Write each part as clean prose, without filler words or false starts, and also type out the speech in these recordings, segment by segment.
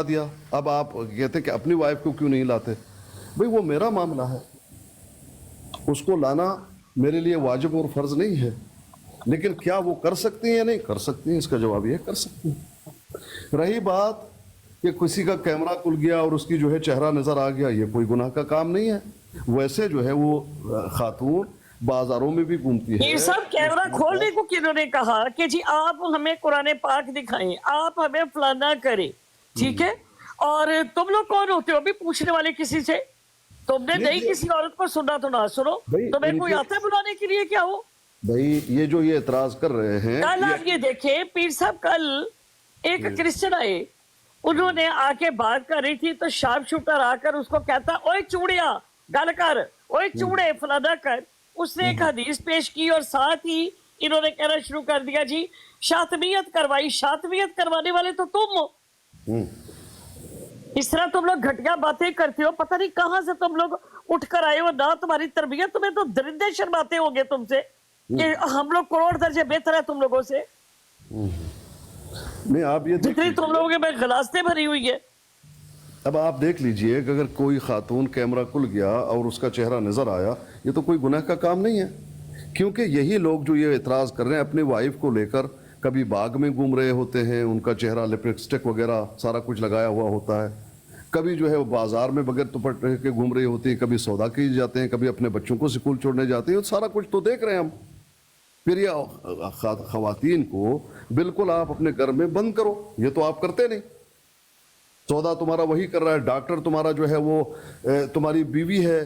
دیا، اب آپ کہتے کہ اپنی وائف کو کیوں نہیں لاتے؟ بھئی وہ میرا معاملہ ہے، اس کو لانا میرے لیے واجب اور فرض نہیں ہے، لیکن کیا وہ کر سکتی ہیں یا نہیں کر سکتی ہیں؟ اس کا جواب یہ کر سکتی ہیں۔ رہی بات کہ کسی کا کیمرہ کھل گیا اور اس کی جو ہے چہرہ نظر آ گیا، یہ کوئی گناہ کا کام نہیں ہے۔ ویسے جو ہے وہ خاتون بازاروں میں بھی گھومتی ہے۔ یہ سب کیمرہ کھولنے کو کنہوں نے کہا کہ جی آپ ہمیں قرآن پاک دکھائیں، آپ ہمیں فلانا کریں، ٹھیک ہے؟ اور تم لوگ کون ہوتے ہو بھی پوچھنے والے کسی سے؟ تم نے نہیں کسی عورت کو سننا تو نہ سنو، تمہیں کوئی آتا ہے بلانے کے لیے کیا ہو؟ بھائی یہ جو یہ اعتراض کر رہے ہیں، کل آپ یہ دیکھیں پیر صاحب، کل ایک کرسچن آئے، انہوں نے آ کے بات کر رہی تھی تو شارپ شوٹر آ کر اس کو کہتا اوئے چوڑیا گل کر، اوئے چوڑے فلانا کر۔ اس نے ایک حدیث پیش کی اور ساتھ ہی انہوں نے کہنا شروع کر دیا جی شاطمیت کروائی، شاطمیت کروانے والے تو تم ہو۔ اس طرح تم لوگ گھٹیا باتیں کرتے ہو، پتہ نہیں کہاں سے تم لوگ اٹھ کر آئے ہو، نہ تمہاری تربیت، تمہیں تو درندے شرماتے ہوں گے تم سے کہ ہم لوگ کروڑ درجے بہتر ہے تم لوگوں سے، نہیں آپ یہ جتنی تم لوگوں کے میں غلاستیں بھری ہوئی ہے۔ اب آپ دیکھ لیجئے کہ اگر کوئی خاتون کیمرہ کھل گیا اور اس کا چہرہ نظر آیا، یہ تو کوئی گناہ کا کام نہیں ہے، کیونکہ یہی لوگ جو یہ اعتراض کر رہے ہیں اپنی وائف کو لے کر کبھی باغ میں گھوم رہے ہوتے ہیں، ان کا چہرہ لپسٹک وغیرہ سارا کچھ لگایا ہوا ہوتا ہے، کبھی جو ہے وہ بازار میں بغیر دوپٹے کے گھوم رہی ہوتی ہیں، کبھی سودا کی جاتے ہیں، کبھی اپنے بچوں کو اسکول چھوڑنے جاتے ہیں، سارا کچھ تو دیکھ رہے ہیں ہم۔ پھر یہ خواتین کو بالکل آپ اپنے گھر میں بند کرو، یہ تو آپ کرتے نہیں۔ سودا تمہارا وہی کر رہا ہے، ڈاکٹر تمہارا جو ہے وہ تمہاری بیوی ہے،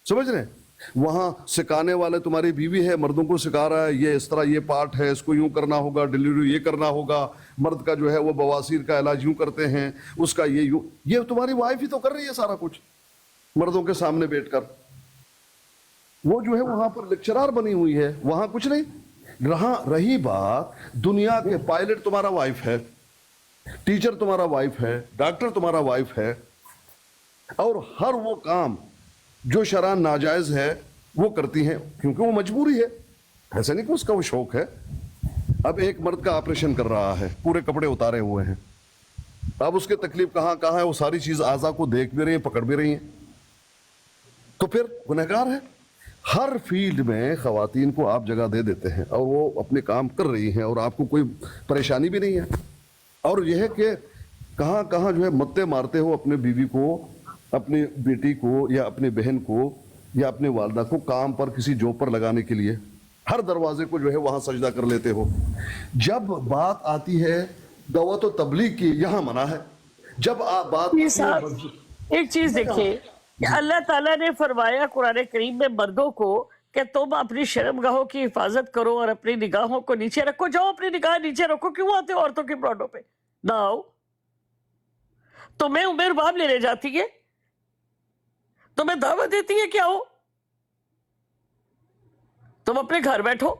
سمجھ رہے ہیں؟ وہاں سکھانے والے تمہاری بیوی ہے، مردوں کو سکھا رہا ہے یہ اس طرح یہ پارٹ ہے، اس کو یوں کرنا ہوگا، ڈیلیوری یہ کرنا ہوگا، مرد کا جو ہے وہ بواسیر کا علاج یوں کرتے ہیں، اس کا یہ یوں، یہ تمہاری وائف ہی تو کر رہی ہے سارا کچھ مردوں کے سامنے بیٹھ کر۔ وہ جو ہے وہاں پر لیکچرار بنی ہوئی ہے، وہاں کچھ نہیں۔ رہی بات دنیا کے پائلٹ تمہارا وائف ہے، ٹیچر تمہارا وائف ہے، ڈاکٹر تمہارا وائف ہے، اور ہر وہ کام جو شرعاً ناجائز ہے وہ کرتی ہیں کیونکہ وہ مجبوری ہے، ایسا نہیں کہ اس کا وہ شوق ہے۔ اب ایک مرد کا آپریشن کر رہا ہے، پورے کپڑے اتارے ہوئے ہیں، اب اس کے تکلیف کہاں کہاں ہے وہ ساری چیز اعضاء کو دیکھ بھی رہی ہیں، پکڑ بھی رہی ہیں، تو پھر گنہگار ہے۔ ہر فیلڈ میں خواتین کو آپ جگہ دے دیتے ہیں اور وہ اپنے کام کر رہی ہیں اور آپ کو کوئی پریشانی بھی نہیں ہے، اور یہ ہے کہ کہاں کہاں جو ہے متے مارتے ہو اپنے بیوی کو، اپنی بیٹی کو یا اپنی بہن کو یا اپنی والدہ کو کام پر کسی جاب پر لگانے کے لیے، ہر دروازے کو جو ہے وہاں سجدہ کر لیتے ہو۔ جب بات آتی ہے دعوت و تبلیغ کی، یہاں منع ہے۔ جب بات ایک چیز دیکھیں کہ اللہ تعالیٰ نے فرمایا قرآن کریم میں مردوں کو کہ تم اپنی شرمگاہوں کی حفاظت کرو اور اپنی نگاہوں کو نیچے رکھو۔ جاؤ اپنی نگاہ نیچے رکھو، کیوں آتے ہو عورتوں کے پراڈوں پہ؟ نہ آؤ۔ تمہیں عمر باب لینے جاتی ہے، تمہیں دعوت دیتی ہے کیا ہو؟ تم اپنے گھر بیٹھو۔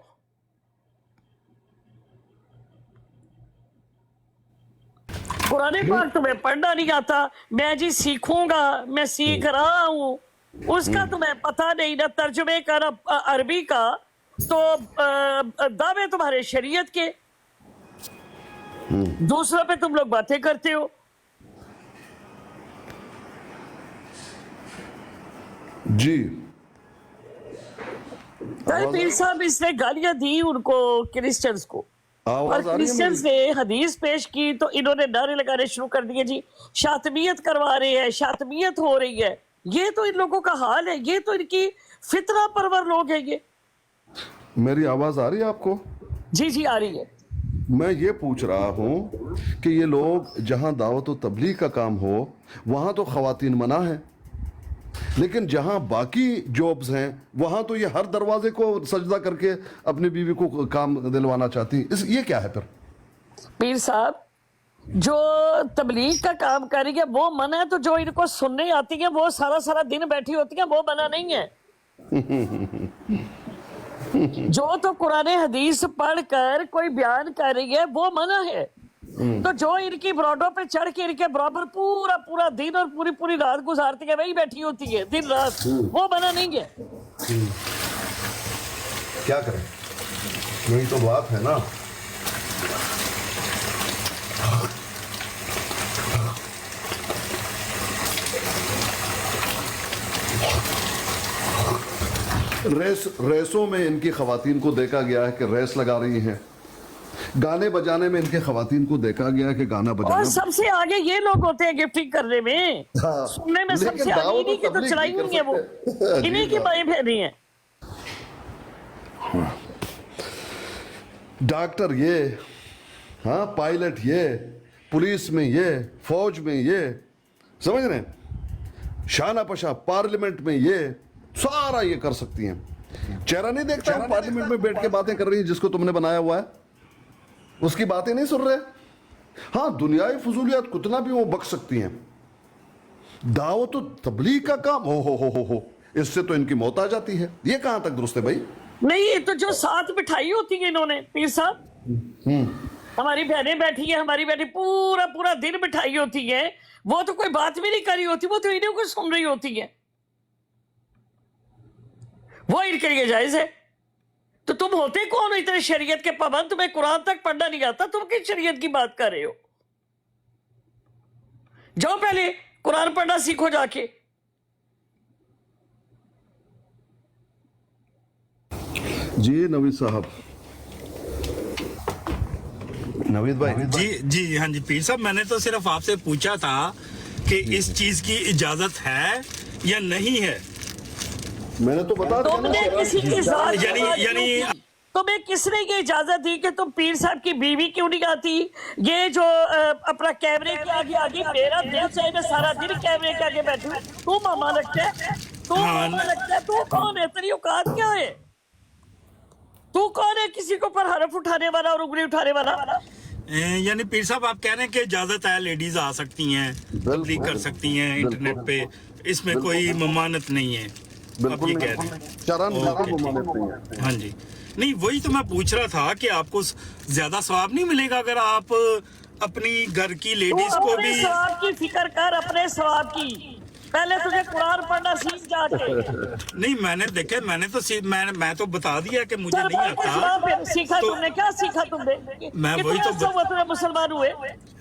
قرآن پاک تمہیں پڑھنا نہیں آتا، میں جی سیکھوں گا، میں سیکھ رہا ہوں، اس کا تمہیں پتہ نہیں، نہ ترجمے کا نہ عربی کا، تو دعوے تمہارے شریعت کے، دوسروں پہ تم لوگ باتیں کرتے ہو۔ جی پیر صاحب اس نے گالیاں دی ان کو، کرسچنز کو، اور آواز آ رہی ہے کرسچنز نے حدیث پیش کی تو انہوں نے نعرے لگانے شروع کر دیے جی شاطمیت کروا رہے ہیں، شاطمیت ہو رہی ہے۔ یہ تو ان لوگوں کا حال ہے، یہ تو ان کی فطرہ پرور لوگ ہیں۔ یہ میری آواز آ رہی ہے آپ کو؟ جی جی آ رہی ہے۔ میں یہ پوچھ رہا ہوں کہ یہ لوگ جہاں دعوت و تبلیغ کا کام ہو وہاں تو خواتین منع ہیں، لیکن جہاں باقی جابز ہیں وہاں تو یہ ہر دروازے کو سجدہ کر کے اپنی بیوی کو کام دلوانا چاہتی ہیں۔ یہ کیا ہے پھر؟ پیر صاحب جو تبلیغ کا کام کر رہی ہے وہ منع ہے، تو جو ان کو سننے آتی ہیں وہ سارا سارا دن بیٹھی ہوتی ہیں وہ منع نہیں ہے۔ جو تو قرآن حدیث پڑھ کر کوئی بیان کر رہی ہے وہ منع ہے، تو جو ان کی براڈوں پہ چڑھ کے ان کے برابر پورا پورا دن اور پوری پوری رات گزارتی ہے وہی بیٹھی ہوتی ہے دن رات، وہ منع نہیں ہے۔ کیا کریں؟ یہی تو بات ہے نا۔ ریسوں میں ان کی خواتین کو دیکھا گیا ہے کہ ریس لگا رہی ہیں، گانے بجانے میں ان کے خواتین کو دیکھا گیا ہے کہ گانا اور بجانا. سب سے آگے یہ لوگ ہوتے ہیں گفٹنگ کرنے میں، ہاں، سننے میں سب لیکن سے آگے دعوت انہی کی تو تبلیغ چڑھائی نہیں ہوئی ہے، وہ کر سکتے. انہی کی بائیں پھیری ہیں. ڈاکٹر یہ، ہاں پائلٹ یہ، پولیس میں یہ، فوج میں یہ، سمجھ رہے ہیں، شانہ پشا پارلیمنٹ میں یہ سارا یہ کر سکتی ہیں. چہرہ نہیں دیکھتا وہ پارلیمنٹ میں بیٹھ کے باتیں کر رہی ہیں جس کو تم نے بنایا ہوا ہے، اس کی باتیں نہیں سن رہے. ہاں دنیائی فضولیات کتنا بھی وہ بک سکتی ہیں، دعوت و تبلیغ کا کام ہو اس سے تو ان کی موت آ جاتی ہے. یہ کہاں تک درست ہے بھائی؟ نہیں، یہ تو جو ساتھ بٹھائی ہوتی ہے انہوں نے پیر صاحب، ہماری بہنیں بیٹھی ہیں، ہماری بیٹی پورا پورا دن بٹھائی ہوتی ہے، وہ تو کوئی بات بھی نہیں کر رہی ہوتی، وہ تو انہیں کو سن رہی ہوتی ہے، وہ ان کے لیے جائز ہے. تو تم ہوتے کون اتنے شریعت کے پابند؟ تمہیں قرآن تک پڑھنا نہیں آتا، تم کس شریعت کی بات کر رہے ہو؟ جاؤ پہلے قرآن پڑھنا سیکھو جا کے. جی نوید صاحب، نوید بھائی. جی ہاں جی پیر صاحب، میں نے تو صرف آپ سے پوچھا تھا کہ اس چیز کی اجازت ہے یا نہیں ہے. میں نے تو بتا تم نے کسی کی ذات یعنی تمہیں کس نے یہ اجازت دی کہ تم پیر صاحب کی بیوی کیوں نہیں آتی؟ یہ جو اپنا کیمرے کے آگے آگے، میرا دل چاہے میں سارا دن کیمرے کے آگے بیٹھوں. تو ماما لگتا ہے، تو ماما لگتا ہے، تو کون ہے؟ تیری اوقات کیا ہے؟ تو کون ہے کسی کو پر حرف اٹھانے والا اور انگلی اٹھانے والا؟ یعنی پیر صاحب آپ کہہ رہے ہیں کہ اجازت ہے، لیڈیز آ سکتی ہیں، تبلیغ کر سکتی ہیں انٹرنیٹ پہ، اس میں کوئی ممانعت نہیں ہے، آپ یہ کہہ رہے ہیں؟ چرن اوکے، ممانعت نہیں ہے. ہاں جی. نہیں وہی تو میں پوچھ رہا تھا کہ آپ کو زیادہ ثواب نہیں ملے گا اگر آپ اپنی گھر کی تو لیڈیز کو اپنے بھی. ثواب کی فکر کر، اپنے ثواب کی. پہلے تجھے قرآن پڑھنا سیکھ جا کے. نہیں میں نے دیکھا، میں نے تو میں تو بتا دیا کہ مجھے چل نہیں بھائی کے سنا پھر، آتا. سیکھا تو تم نے؟ کیا سیکھا تم نے؟ میں وہی کتنا تو عرصہ ہوا تمہیں مسلمان ہوئے؟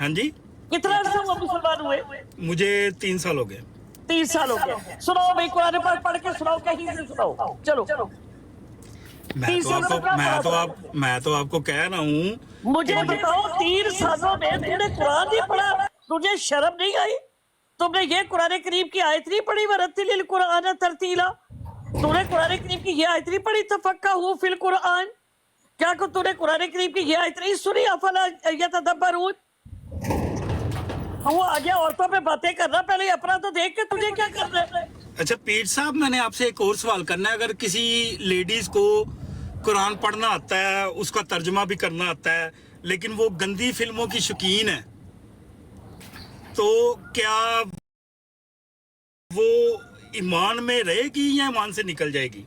ہاں جی، کتنا عرصہ ہوا مسلمان ہوئے؟ مجھے 3 سال ہو گئے. 30 سال ہو گئے. سناؤ بھائی، قرآن پاک پڑھ کے سناؤ، کہیں سے سناؤ. چلو میں تو آپ کو کہہ رہا ہوں. مجھے بتاؤ، 3 سالوں میں تم نے قرآن نہیں پڑھا؟ تجھے شرم نہیں آئی؟ تم نے یہ قرآن کریم کی آیت نہیں پڑھی، وَرَتِّلِ الْقُرْآنَ تَرْتِیلًا؟ تم نے قرآن کریم کی یہ آیت نہیں پڑھی، تَفَقَّهُوا فِی الْقُرْآنِ؟ کیا تم نے قرآن کریم کی یہ آیت نہیں سنی، أَفَلَا يَتَدَبَّرُونَ؟ وہ آگے عورتوں پہ باتیں کرنا، پہلے اپنا تو دیکھ کے تجھے کیا کرنا ہے. اچھا پیر صاحب، میں نے آپ سے ایک اور سوال کرنا ہے. اگر کسی لیڈیز کو قرآن پڑھنا آتا ہے، اس کا ترجمہ بھی کرنا آتا ہے، لیکن وہ گندی فلموں کی شوقین ہے، تو کیا وہ ایمان میں رہے گی یا ایمان سے نکل جائے گی؟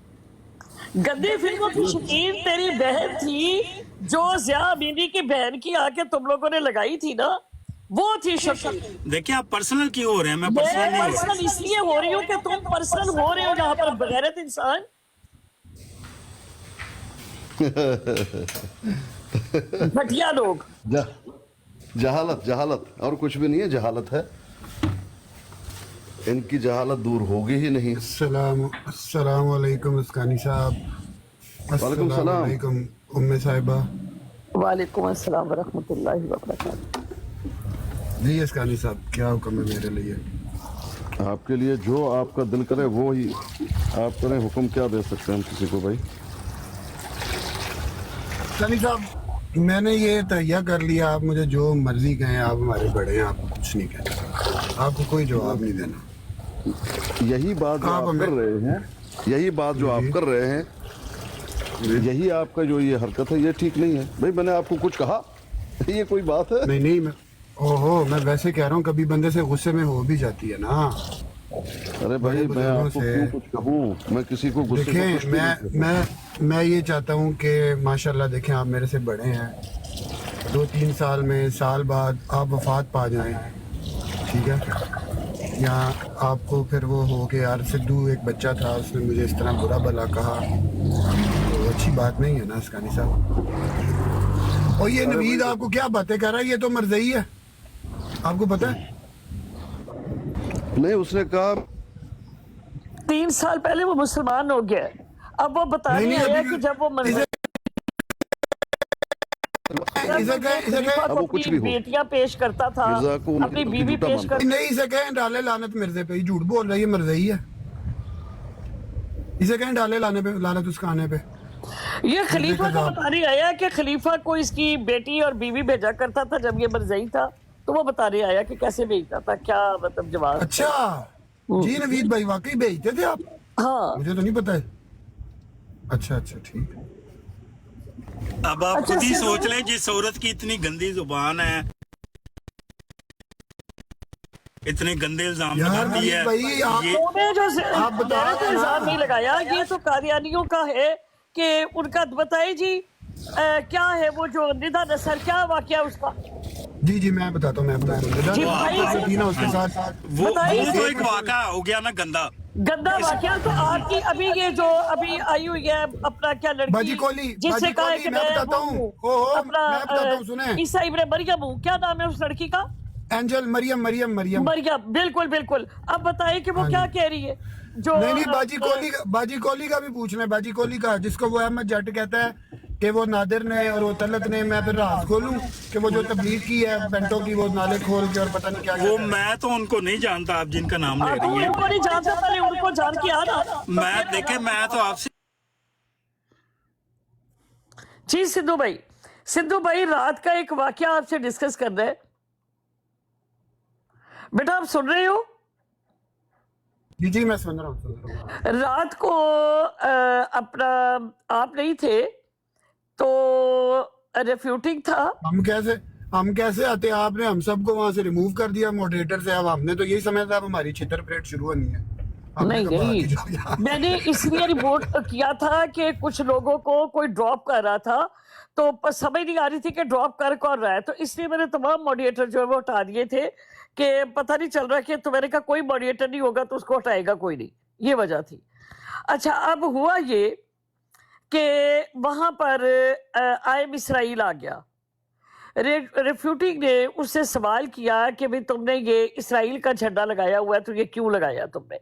گندی فلموں کی شوقین تیری بہن تھی، جو ضیاء امینی کی بہن کی آ کے تم لوگوں نے لگائی تھی نا، وہ تھی شوقین. دیکھیں آپ پرسنل کیوں ہو رہے ہیں؟ میں میں پرسنل نہیں ہو رہا. پرسنل اس لیے ہو رہی ہوں کہ تم پرسنل ہو رہے ہو جہاں پر بغیرت انسان. گھٹیا لوگ. جہالت اور کچھ بھی نہیں ہے، جہالت ہے. ان کی جہالت دور ہوگی ہی نہیں. السلام علیکم اسکانی صاحب. وعلیکم السلام. السلام علیکم ام صاحبہ. وعلیکم السلام ورحمۃ اللہ وبرکاتہ. جی اسکانی صاحب، کیا حکم ہے میرے لیے؟ آپ کے لیے جو آپ کا دل کرے وہ ہی آپ کریں. حکم کیا دے سکتے ہیں ہم کسی کو بھائی؟ اسکانی صاحب، میں نے یہ تہیہ کر لیا، آپ مجھے جو مرضی کہیں، آپ ہمارے بڑے ہیں، آپ کو کچھ نہیں کہنا، آپ کو کوئی جواب نہیں دینا. یہی بات جو آپ کر رہے ہیں، یہی بات جو آپ کر رہے ہیں، یہی آپ کا جو یہ حرکت ہے، یہ ٹھیک نہیں ہے بھائی. میں نے آپ کو کچھ کہا؟ یہ کوئی بات ہے؟ نہیں، میں میں ویسے کہہ رہا ہوں، کبھی بندے سے غصے میں ہو بھی جاتی ہے نا. ارے بھائی میں آپ کو کیوں کچھ کہوں؟ میں کسی کو غصے میں کچھ دیکھیں، میں یہ چاہتا ہوں کہ ماشاءاللہ دیکھیں، آپ میرے سے بڑے ہیں، 2-3 سال میں، سال بعد آپ وفات پا جائیں، ٹھیک ہے، یا آپ کو پھر وہ ہو کہ یار سدھو ایک بچہ تھا، اس نے مجھے اس طرح برا بھلا کہا، تو اچھی بات نہیں ہے نا اسکانی صاحب. اور یہ نوید آپ کو کیا باتیں کر رہا ہے؟ یہ تو مرضی ہے، آپ کو پتہ ہے؟ نہیں، اس نے کہا 3 سال پہلے وہ مسلمان ہو گیا. अब वो बता नहीं, रही नहीं, है अभी कि भी- जब वो इसे खलीफा अब को वो कुछ अपनी भी हो। बेटियां पेश करता था, मिर्जा को अपनी उनकी बीवी झूठा पेश मानता कर नहीं, इसे कहें डाले लानत मिर्जे पे, झूठ बोल रही है, मिर्जा ही है। इसे कहें डाले लाने पे, लानत उसका आने पे। ये खलीफा को साहब। बता रही आया कि खलीफा को इसकी बेटी और बीवी भेजा करता था जब ये मरज़ई था, तो वो बता रही आया कि कैसे भेजता था, क्या मतलब जवाब। अच्छा जी नवीद भाई, वाकई भेजते थे आप? हाँ मुझे तो नहीं पता है। अच्छा अच्छा ठीक है। अब आप अच्छा, खुद ही सिद्धू- सोच लें, जिस औरत की इतनी गंदी जुबान है, इतने गंदे इल्जाम यार लगाती है, भाई, आप- ये उन्होंने जो आप बता मैंने तो रहे हैं इल्जाम ना। नहीं लगाया, ये तो कादियानियों का है कि उनका बताइए जी क्या है वो जो निदा नसर, क्या वाकया उसका। जी जी मैं बताता हूँ, मैं बताता हूँ। जी, जो भाई, आपकी थी ना उसके साथ वो बताइए। तो एक वाक़या हो गया ना गंदा। गंदा वाकया तो आपकी अभी ये जो अभी आई हुई है अपना क्या लड़की बाजी कोली, जिससे बाजी कहा है कोली, कि मैं बताता वो हूँ। ओहो, अपना मैं बताता हूँ, सुने। ईसा इब्न मरियम हूँ, क्या नाम है उस लड़की का? एंजल, मरियम मरियम मरियम। मरियम, बिल्कुल बिल्कुल। अब बताइए कि वो हाँ क्या जी। कह रही है जो नहीं नहीं, बाजी कोली का भी पूछ लें, बाजी कोली का, जिसको वो अहमद जट कहता है कि वो नादिर ने और वो तलत ने, मैं फिर राज खोलूं कि वो जो तबलीग की है पेंटों की, वो नाले खोल के और पता नहीं क्या वो कहता है। मैं तो उनको नहीं जानता, आप जिनका नाम ले आप रही हैं। उनको नहीं जानता, पहले उनको जान के आना। मैं देखे, मैं तो आपसे जी सिद्धू भाई रात का एक वाकया आपसे डिस्कस करना है। बेटा आप सुन रहे हो? जी जी मैं सुन रहा हूँ। रात को अपना आप नहीं थे तो रेफ्यूटिंग था। हम कैसे आते, आपने हम सबको वहां से रिमूव कर दिया मॉडरेटर से। अब हमने तो यही समझा था अब हमारी छितर परेड शुरू होनी है। हमने नहीं कहा नहीं, बाकी जो यहाँ- मैंने इसलिए रिपोर्ट किया था कि कुछ लोगों को कोई ड्रॉप कर रहा था तो समझ नहीं आ रही थी कि ड्रॉप कर कौन रहा है, तो इसलिए मैंने तमाम मॉडरेटर जो है वो हटा दिए थे कि पता नहीं चल रहा कि तो मैंने कहा कोई मॉडरेटर नहीं होगा तो उसको हटाएगा कोई नहीं, ये वजह थी। अच्छा अब हुआ ये कि वहां पर आयम इसराइल आ गया। रिफ्यूटिंग ने उससे सवाल किया कि भाई तुमने ये इसराइल का झंडा लगाया हुआ है तो ये क्यों लगाया तुमने।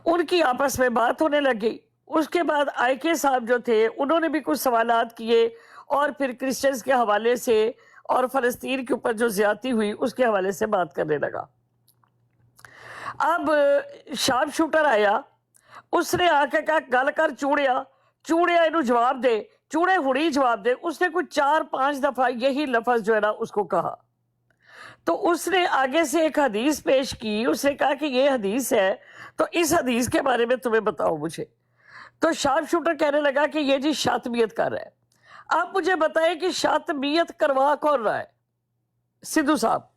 उनकी आपस में बात होने लग गई। उसके बाद आईके साहब जो थे उन्होंने भी कुछ सवालात किए और फिर क्रिश्चियंस के हवाले से और फलस्तीन के ऊपर जो ज्यादती हुई उसके हवाले से बात करने लगा। अब शार्प शूटर आया, उसने आके कहा गल कर चूड़िया इनू जवाब दे, चूड़े हुड़ी जवाब दे। उसने कुछ 4-5 दफा यही लफ्ज जो है ना उसको कहा। तो उसने आगे से एक हदीस पेश की, उसने कहा कि ये हदीस है तो इस हदीस के बारे में तुम्हें बताओ मुझे। तो शार्प शूटर कहने लगा कि ये जी शातमियत कर रहा है। आप मुझे बताएं कि शातमियत करवा कौन रहा है सिद्धू साहब?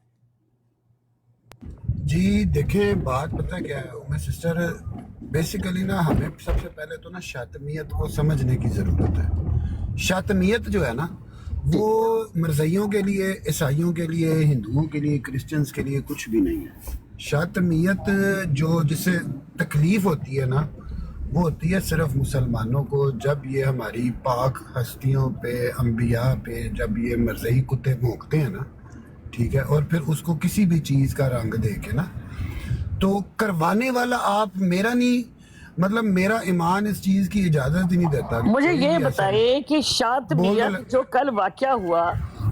जी देखें, बात पता क्या है उम्मे सिस्टर, बेसिकली ना हमें सबसे पहले तो ना शातमियत को समझने की ज़रूरत है। शातमियत जो है ना वो मरज़इयों के लिए, ईसाइयों के लिए, हिंदुओं के लिए, क्रिश्चियंस के लिए कुछ भी नहीं है। शातमियत जो जिससे तकलीफ़ होती है ना वो होती है सिर्फ मुसलमानों को, जब ये हमारी पाक हस्तियों पे, अंबिया पे, जब ये मरज़ई कुत्ते भौंकते हैं ना, ठीक है, और फिर उसको किसी भी चीज़ का रंग दे के ना, तो करवाने वाला आप मेरा नहीं, मतलब मेरा ईमान इस चीज़ की इजाज़त ही नहीं देता। मुझे कोई ये भी ऐसा- बताइए कि बोल शातमियत दो। जो कल वाकया हुआ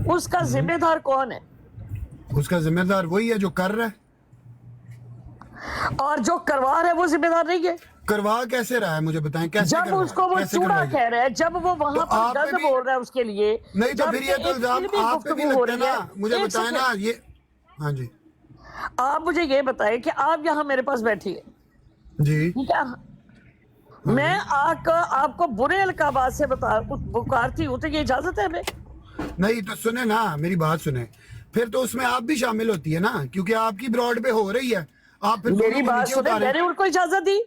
उसका जिम्मेदार कौन है? उसका जिम्मेदार वही है जो कर रहा है। और जो करवा रहा है वो जिम्मेदार नहीं है। करवा कैसे रहा है मुझे बताएं, कैसे जब करवा उसको वो कैसे चूड़ा करवाएगा? कह रहा है, जब वो वहां तो पर आप गलत भी- बोल रहा है उसके लिए, नहीं तो जब फिर ये से तो एक इल्जाम फिल्मी आप पे भी गुफ्तगू हो लगता है रही ना, है। मुझे एक बताएं ना ये। हाँ जी आप मुझे ये बताएं कि आप यहाँ मेरे पास बैठी है, जी ठीक है, मैं आपको बुरे अलकाबात से पुकारती हूँ तो ये इजाजत है हमें? नहीं तो सुने ना, मेरी बात सुने, फिर तो उसमें आप भी शामिल होती है ना, क्योंकि आपकी ब्रॉड पे हो रही है। आप फिर मेरी दोनों को बात नीचे सुने, उतारें। मैंने उनको इजाजत दी,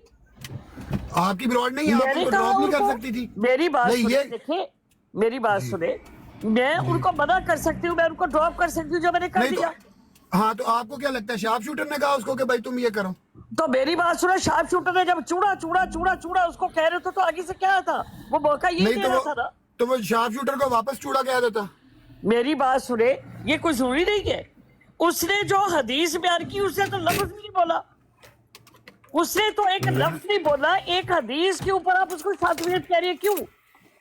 आपकी ब्रॉड नहीं, आप मैंने उनको कहा ड्रॉप नहीं कर उनको, सकती थी। मेरी बात नहीं, सुने, ये देखिए मेरी बात सुने, मैं उनको मना कर सकती हूँ, मैं उनको ड्रॉप कर सकती हूँ जो मैंने कर नहीं दिया। तो हाँ, तो आपको क्या लगता है शार्प शूटर ने कहा उसको कि भाई तुम ये करो? तो मेरी बात सुनो, शार्प शूटर ने जब चूड़ा उसको कह रहे थे तो आगे से क्या था, वो मौका यही नहीं दे तो रहा था ना। तो वो शार्प शूटर को वापस चूड़ा कह देता। मेरी बात सुने, ये कोई जरूरी नहीं है। उसने जो हदीस बयान की उसने तो लफ्ज भी नहीं बोला, उसने तो एक लफ्ज नहीं बोला, एक हदीस के ऊपर आप उसको शातियत कह रही है, क्यों?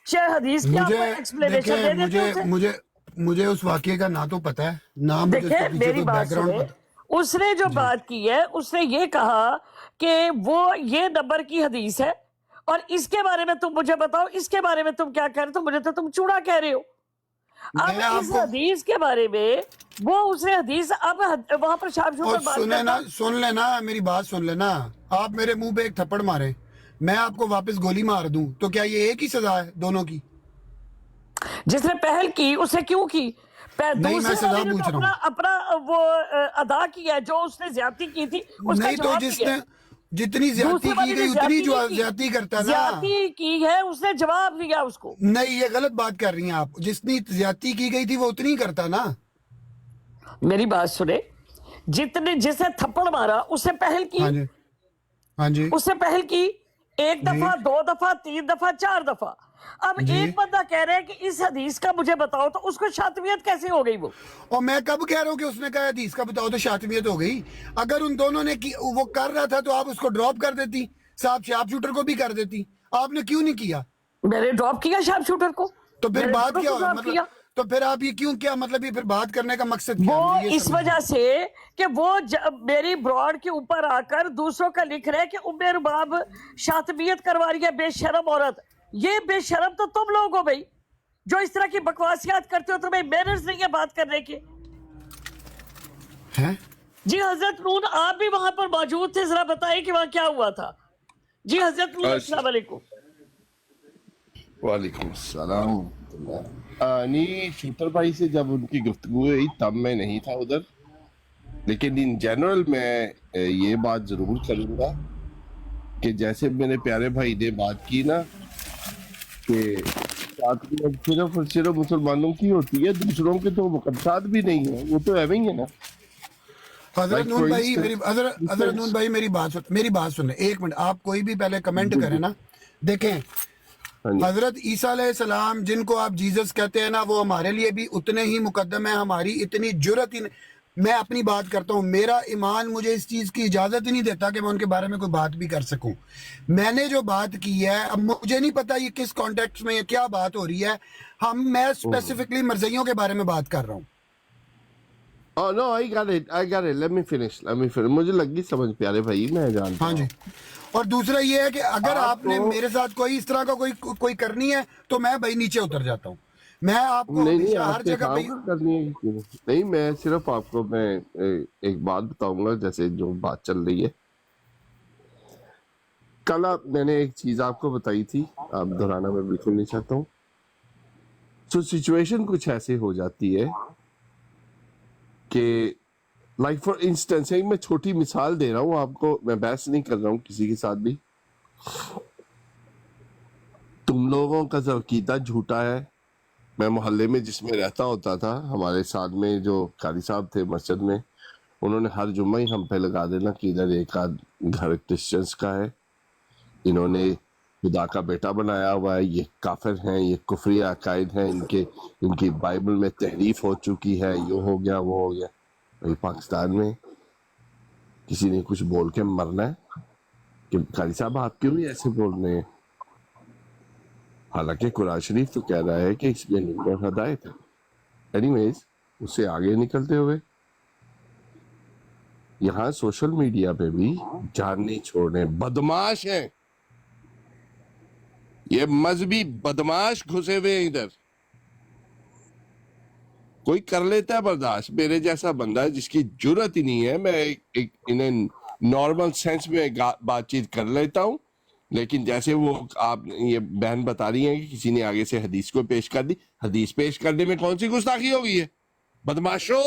शायद हदीस की आप मुझे एक्सप्लेनेशन देखिए, दे देते उसे। मुझे उस वाक्य का ना तो पता है, ना मुझे देखिए उसके पीछे मेरी कोई बात बैकग्राउंड सुने, पता। उसने जो बात की है, उसने ये कहा कि वो ये नंबर की हदीस है, और इसके बारे में तुम मुझे बताओ, इसके बारे में तुम क्या कह रहे हो? तो मुझे तो तुम चूड़ा कह रहे हो। अब मैं इस आपको हदीस के बारे में वो उसने हदीस, अब वहां पर शाम और बात सुने ना, करता। सुन लेना मेरी बात, सुन लेना। आप मेरे मुंह पे एक थप्पड़ मारे, मैं आपको वापस गोली मार दूं, तो क्या ये एक ही सजा है दोनों की? जिसने पहल की उसने क्यों की? नहीं, मैं दूसरे सजा वाले ने तो पूछ रहा अपना हूँ। वो अदा किया, जो उसने ज्यादती की थी उसका नहीं तो जवाब दिया। जिसने जितनी ज्यादती दूसरे की वाले गई ने उतनी ज्यादती नहीं की, ज्यादती करता ना। ज्यादती की है उसने, जवाब दिया उसको। नहीं, ये गलत बात कर रही हैं आप। जितनी ज्यादती की गई थी वो उतनी ही करता ना। मेरी बात सुने, जिसने थप्पड़ मारा उसने पहल की, हाँ जी, हाँ जी, उसने पहल की, एक जी। दफा, 2 दफा, 3 दफा, 4 दफा। अब जी। एक बंदा कह रहा है कि इस हदीस का मुझे बताओ, तो उसको शातियत कैसे हो गई? वो और मैं कब कह रहा हूँ कि उसने कहा हदीस का बताओ तो शातिमियत हो गई? अगर उन दोनों ने वो कर रहा था तो आप उसको ड्रॉप कर देती, साहब शार्प शूटर को भी कर देती। आपने क्यों नहीं किया? मैंने ड्रॉप किया शार्प शूटर को, तो फिर मैंने बात दोनों क्या को हो? ड्रॉप मतलब किया। तो फिर आप ये क्यों, क्या मतलब, ये फिर बात करने का मकसद क्या है? वो मुझे ये इस समझ वजह से कि वो मेरी ब्रॉड के ऊपर आकर दूसरों का लिख रहे हैं कि उम्मे रुबाब शातिमियत करवा रही है, बेशरम औरत। ये बेशरम तो तुम लोग हो भाई, जो इस तरह की बकवासियात करते हो। तुम्हें मैनर्स नहीं है बात करने के। है। जी हजरत नून, आप भी वहां पर मौजूद थे, जरा बताइए कि वहां क्या हुआ था। जी हजरत नून, अस्सलाम वालेकुम। वालेकुम सलाम। नहीं, शूटर भाई से जब उनकी गुफ्तगू हुई तब मैं नहीं था उधर, लेकिन इन जनरल मैं ये बात जरूर करूंगा कि जैसे मेरे प्यारे भाई ने बात की ना कि शातियत सिर्फ और सिर्फ मुसलमानों की होती है, दूसरों के तो मुकद्दसात भी नहीं है, वो तो ऐਵੇਂ ही है ना। हजरत Like नून for भाई, instance, हजरत नून भाई मेरी बात सुन, एक मिनट। आप कोई भी पहले कमेंट करें ना, देखें, हाँ जी, हजरत ईसा अलैहिस्सलाम जिनको आप जीसस कहते हैं ना, वो हमारे लिए भी उतने ही मुकद्दम है। हमारी इतनी जुर्रत ही मैं अपनी बात करता हूँ, मेरा ईमान मुझे इस चीज़ की इजाज़त ही नहीं देता कि मैं उनके बारे में कोई बात भी कर सकूं। मैंने जो बात की है, अब मुझे नहीं पता ये किस कॉन्टेक्स्ट में क्या बात हो रही है। मैं स्पेसिफिकली मरज़इयों के बारे में बात कर रहा हूँ। oh no, I got it, let me finish, मुझे लगी समझ प्यारे भाई, मैं जानता हाँ हूँ। जी। और दूसरा ये है कि अगर आपने आपको मेरे साथ कोई इस तरह का कोई करनी है तो मैं भाई नीचे उतर जाता हूँ। मैं आपको नहीं हमेशा हर आपके जगह काम पे का करनी है कि नहीं, मैं सिर्फ आपको एक बात बताऊंगा, जैसे जो बात चल रही है। कल मैंने एक चीज आपको बताई थी, आप दोहराना मैं बिल्कुल नहीं चाहता हूँ। तो सिचुएशन कुछ ऐसे हो जाती है कि लाइक फॉर इंस्टेंस, एक मैं छोटी मिसाल दे रहा हूँ आपको, मैं बहस नहीं कर रहा हूँ किसी के साथ भी। तुम लोगों का जो अकीदा झूठा है, मैं मोहल्ले में जिसमें रहता होता था, हमारे साथ में जो कारी साहब थे मस्जिद में, उन्होंने हर जुम्मा ही हम पे लगा देना कि इधर एक आध घर क्रिश्चियंस का है, इन्होंने खुदा का बेटा बनाया हुआ है, ये काफिर हैं, ये कुफरी अकायद हैं, इनकी बाइबल में तहरीफ हो चुकी है, ये हो गया वो हो गया। भाई पाकिस्तान में किसी ने कुछ बोल के मरना है कि कारी साहब आप क्यों ही ऐसे बोल रहे हैं? हालांकि कुरान शरीफ तो कह रहा है कि इसमें नूर और हदायत है। एनीवेज, उससे आगे निकलते हुए यहाँ सोशल मीडिया पे भी जान नहीं छोड़ने बदमाश हैं, ये मजहबी बदमाश घुसे हुए हैं इधर। कोई कर लेता है बर्दाश्त, मेरे जैसा बंदा है जिसकी जुर्रत ही नहीं है, मैं इन्हें नॉर्मल सेंस में बातचीत कर लेता हूँ, लेकिन जैसे वो आप ये बहन बता रही हैं कि किसी ने आगे से हदीस को पेश कर दी, हदीस पेश करने में कौन सी गुस्ताखी हो गई है? बदमाशो,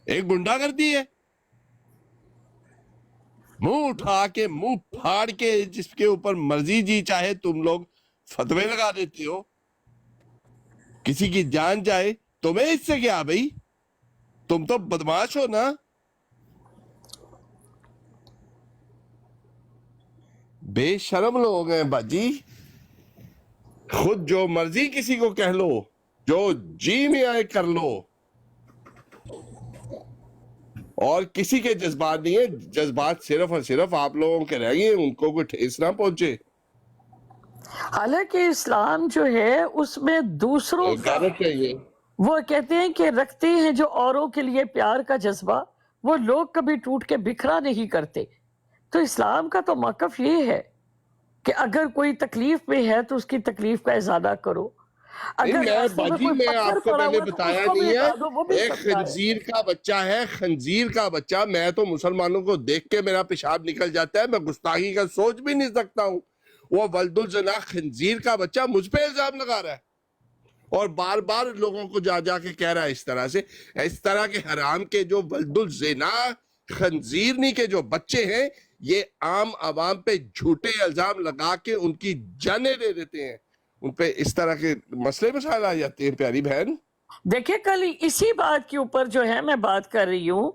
एक गुंडा कर दी है, मुंह उठा के मुंह फाड़ के जिसके ऊपर मर्जी जी चाहे तुम लोग फतवे लगा देते हो, किसी की जान जाए तुम्हें इससे क्या भाई? तुम तो बदमाश हो ना। बेशरम लोग हैं बाजी, खुद जो मर्जी किसी को कह लो, जो जी में आए कर लो। اور کسی کے جذبات نہیں ہے، جذبات صرف اور صرف آپ لوگوں کے رہ گئے، ان کو کوئی ٹھیس نہ پہنچے. حالانکہ اسلام جو ہے اس میں دوسروں کا غیرت چاہیے. وہ کہتے ہیں کہ رکھتے ہیں جو اوروں کے لیے پیار کا جذبہ وہ لوگ کبھی ٹوٹ کے بکھرا نہیں کرتے. تو اسلام کا تو موقف یہ ہے کہ اگر کوئی تکلیف میں ہے تو اس کی تکلیف کا ازالہ کرو. نہیں، میں راستے باجی کوئی میں پتھر آپ کو پڑا پہلے ہوا تو بتایا اس کو بھی نہیں ہٹا دو، وہ بھی ہے، ایک سکتا ہے. خنزیر کا بچہ ہے، خنزیر کا بچہ. میں تو مسلمانوں کو دیکھ کے میرا پیشاب نکل جاتا ہے، میں گستاخی کا سوچ بھی نہیں سکتا ہوں. وہ ولد الزنا خنزیر کا بچہ مجھ پہ الزام لگا رہا ہے اور بار بار لوگوں کو جا جا کے کہہ رہا ہے اس طرح سے. اس طرح کے حرام کے جو ولد الزنا خنزیرنی کے جو بچے ہیں، یہ عام عوام پہ جھوٹے الزام لگا کے ان کی جانیں دے دیتے ہیں. ان پہ اس طرح کے مسئلے مسائل آ جاتے ہیں. پیاری بہن، دیکھیں کل اسی بات کے اوپر جو ہے میں بات کر رہی ہوں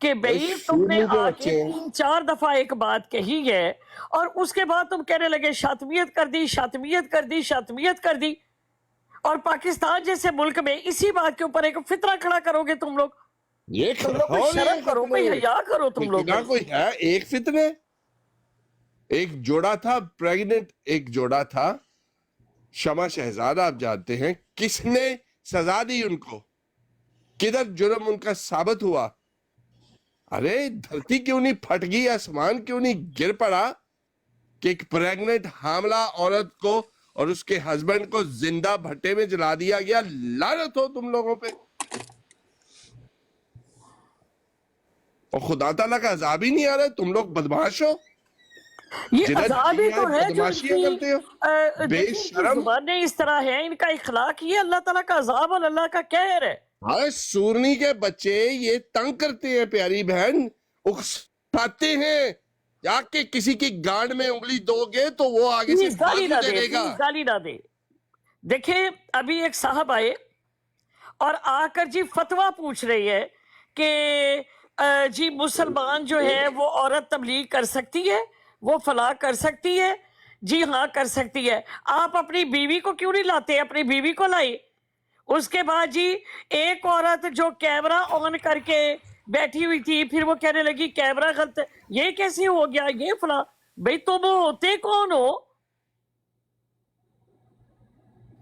کہ بھئی تم نے شروع جو آ بچے کے ہیں 3-4 دفعہ ایک بات کہی ہے اور اس کے بعد تم کہنے لگے شاطمیت کر دی، شاطمیت کر دی، شاطمیت کر دی. اور پاکستان جیسے ملک میں اسی بات کے اوپر ایک فتنہ کھڑا کرو گے تم لوگ. یہ تم لوگ کوئی شرم کرو، کوئی حیا کرو تم لوگ. فتنہ کوئی ہے؟ ایک فتنے، ایک جوڑا تھا پریگننٹ، ایک جوڑا تھا شمع شہزاد، آپ جانتے ہیں. کس نے سزا دی ان کو؟ کدھر جرم ان کا ثابت ہوا؟ ارے دھرتی کیوں نہیں پھٹ گئی، آسمان کیوں نہیں گر پڑا کہ ایک پریگننٹ حاملہ عورت کو اور اس کے ہسبینڈ کو زندہ بھٹے میں جلا دیا گیا. لعنت ہو تم لوگوں پہ. اور خدا تعالیٰ کا عذاب ہی نہیں آ رہا. تم لوگ بدماش ہو، یہ جنہیں عذاب ہی جی تو آئے ہے جو ان بدماشیاں کی کرتے ہو. بے دیکھیں ان کی شرم. زبانیں اس طرح ہیں، ان کا اخلاق یہ اللہ تعالیٰ کا عذاب اور اللہ کا قہر ہے. ہاں، سورنی کے بچے یہ تنگ کرتے ہیں پیاری بہن، اکساتے ہیں. جا کے کسی کی گانڈ میں انگلی دو گے تو وہ آگے سے پلیز گالی نہ بازو دے، دے گا. پلیز گالی نہ دے. دیکھیں ابھی ایک صاحب آئے اور آ کر جی فتویٰ پوچھ رہی ہے کہ جی مسلمان جو ہے وہ عورت تبلیغ کر سکتی ہے، وہ فلاح کر سکتی ہے. جی ہاں کر سکتی ہے. آپ اپنی بیوی کو کیوں نہیں لاتے؟ اپنی بیوی کو لائے. اس کے بعد جی ایک عورت جو کیمرہ آن کر کے بیٹھی ہوئی تھی، پھر وہ کہنے لگی کیمرہ غلط ہے، یہ کیسے ہو گیا، یہ فلاں. بھئی تم ہوتے کون ہو؟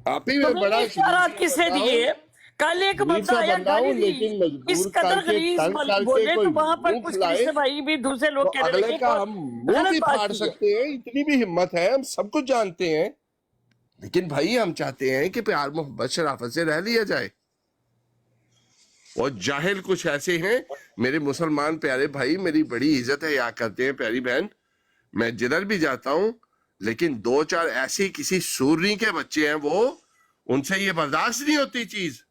آپ ہی میں تمہیں بڑا یہ اختیارات کس نے دیے؟ کل ایک غریب بندہ سا آیا بندہ گالی ہوں دی، لیکن مجبور اس کر قدر کے غلیظ تنگ کر کے بولے تو کوئی وہاں پر منہ کچھ کھلائے کرسچن بھائی بھی دوسرے لوگ تو کہنے اگلے لگے کا ہم منہ غلط بھی بات پھاڑ کی ہے. سکتے ہیں. اتنی بھی ہمت ہے، ہم سب کچھ جانتے ہیں. لیکن بھائی ہم چاہتے ہیں کہ پیار محبت شرافت سے رہ لیا جائے. اور جاہل کچھ ایسے ہیں. میرے مسلمان پیارے بھائی میری بڑی عزت ہے، یا کرتے ہیں پیاری بہن. میں جدھر بھی جاتا ہوں لیکن 2-4 ایسی کسی سورنی کے بچے ہیں، وہ ان سے یہ برداشت نہیں ہوتی چیز.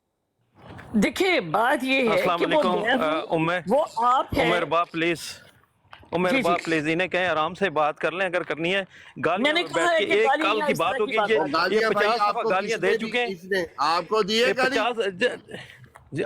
دیکھیں بات یہ ہے السلام کہ وہ علیکم. میں ہوں، وہ آپ ہیں. عمر باپ پلیز، عمر جی جی باپ پلیز انہیں کہیں آرام سے بات کر لیں اگر کرنی ہے. میں گالیاں نے کہا بیٹھ ہے کے کہ ایک گالی کال یا کی اس بات طرح ہوگی، بات اور نہ کریں. یہ گالیاں بھائی 50 آپ دفعہ کو گالیاں کس دے نے چکے ہیں. دی؟ کس نے آپ کو دی ہے یہ گالی؟ 50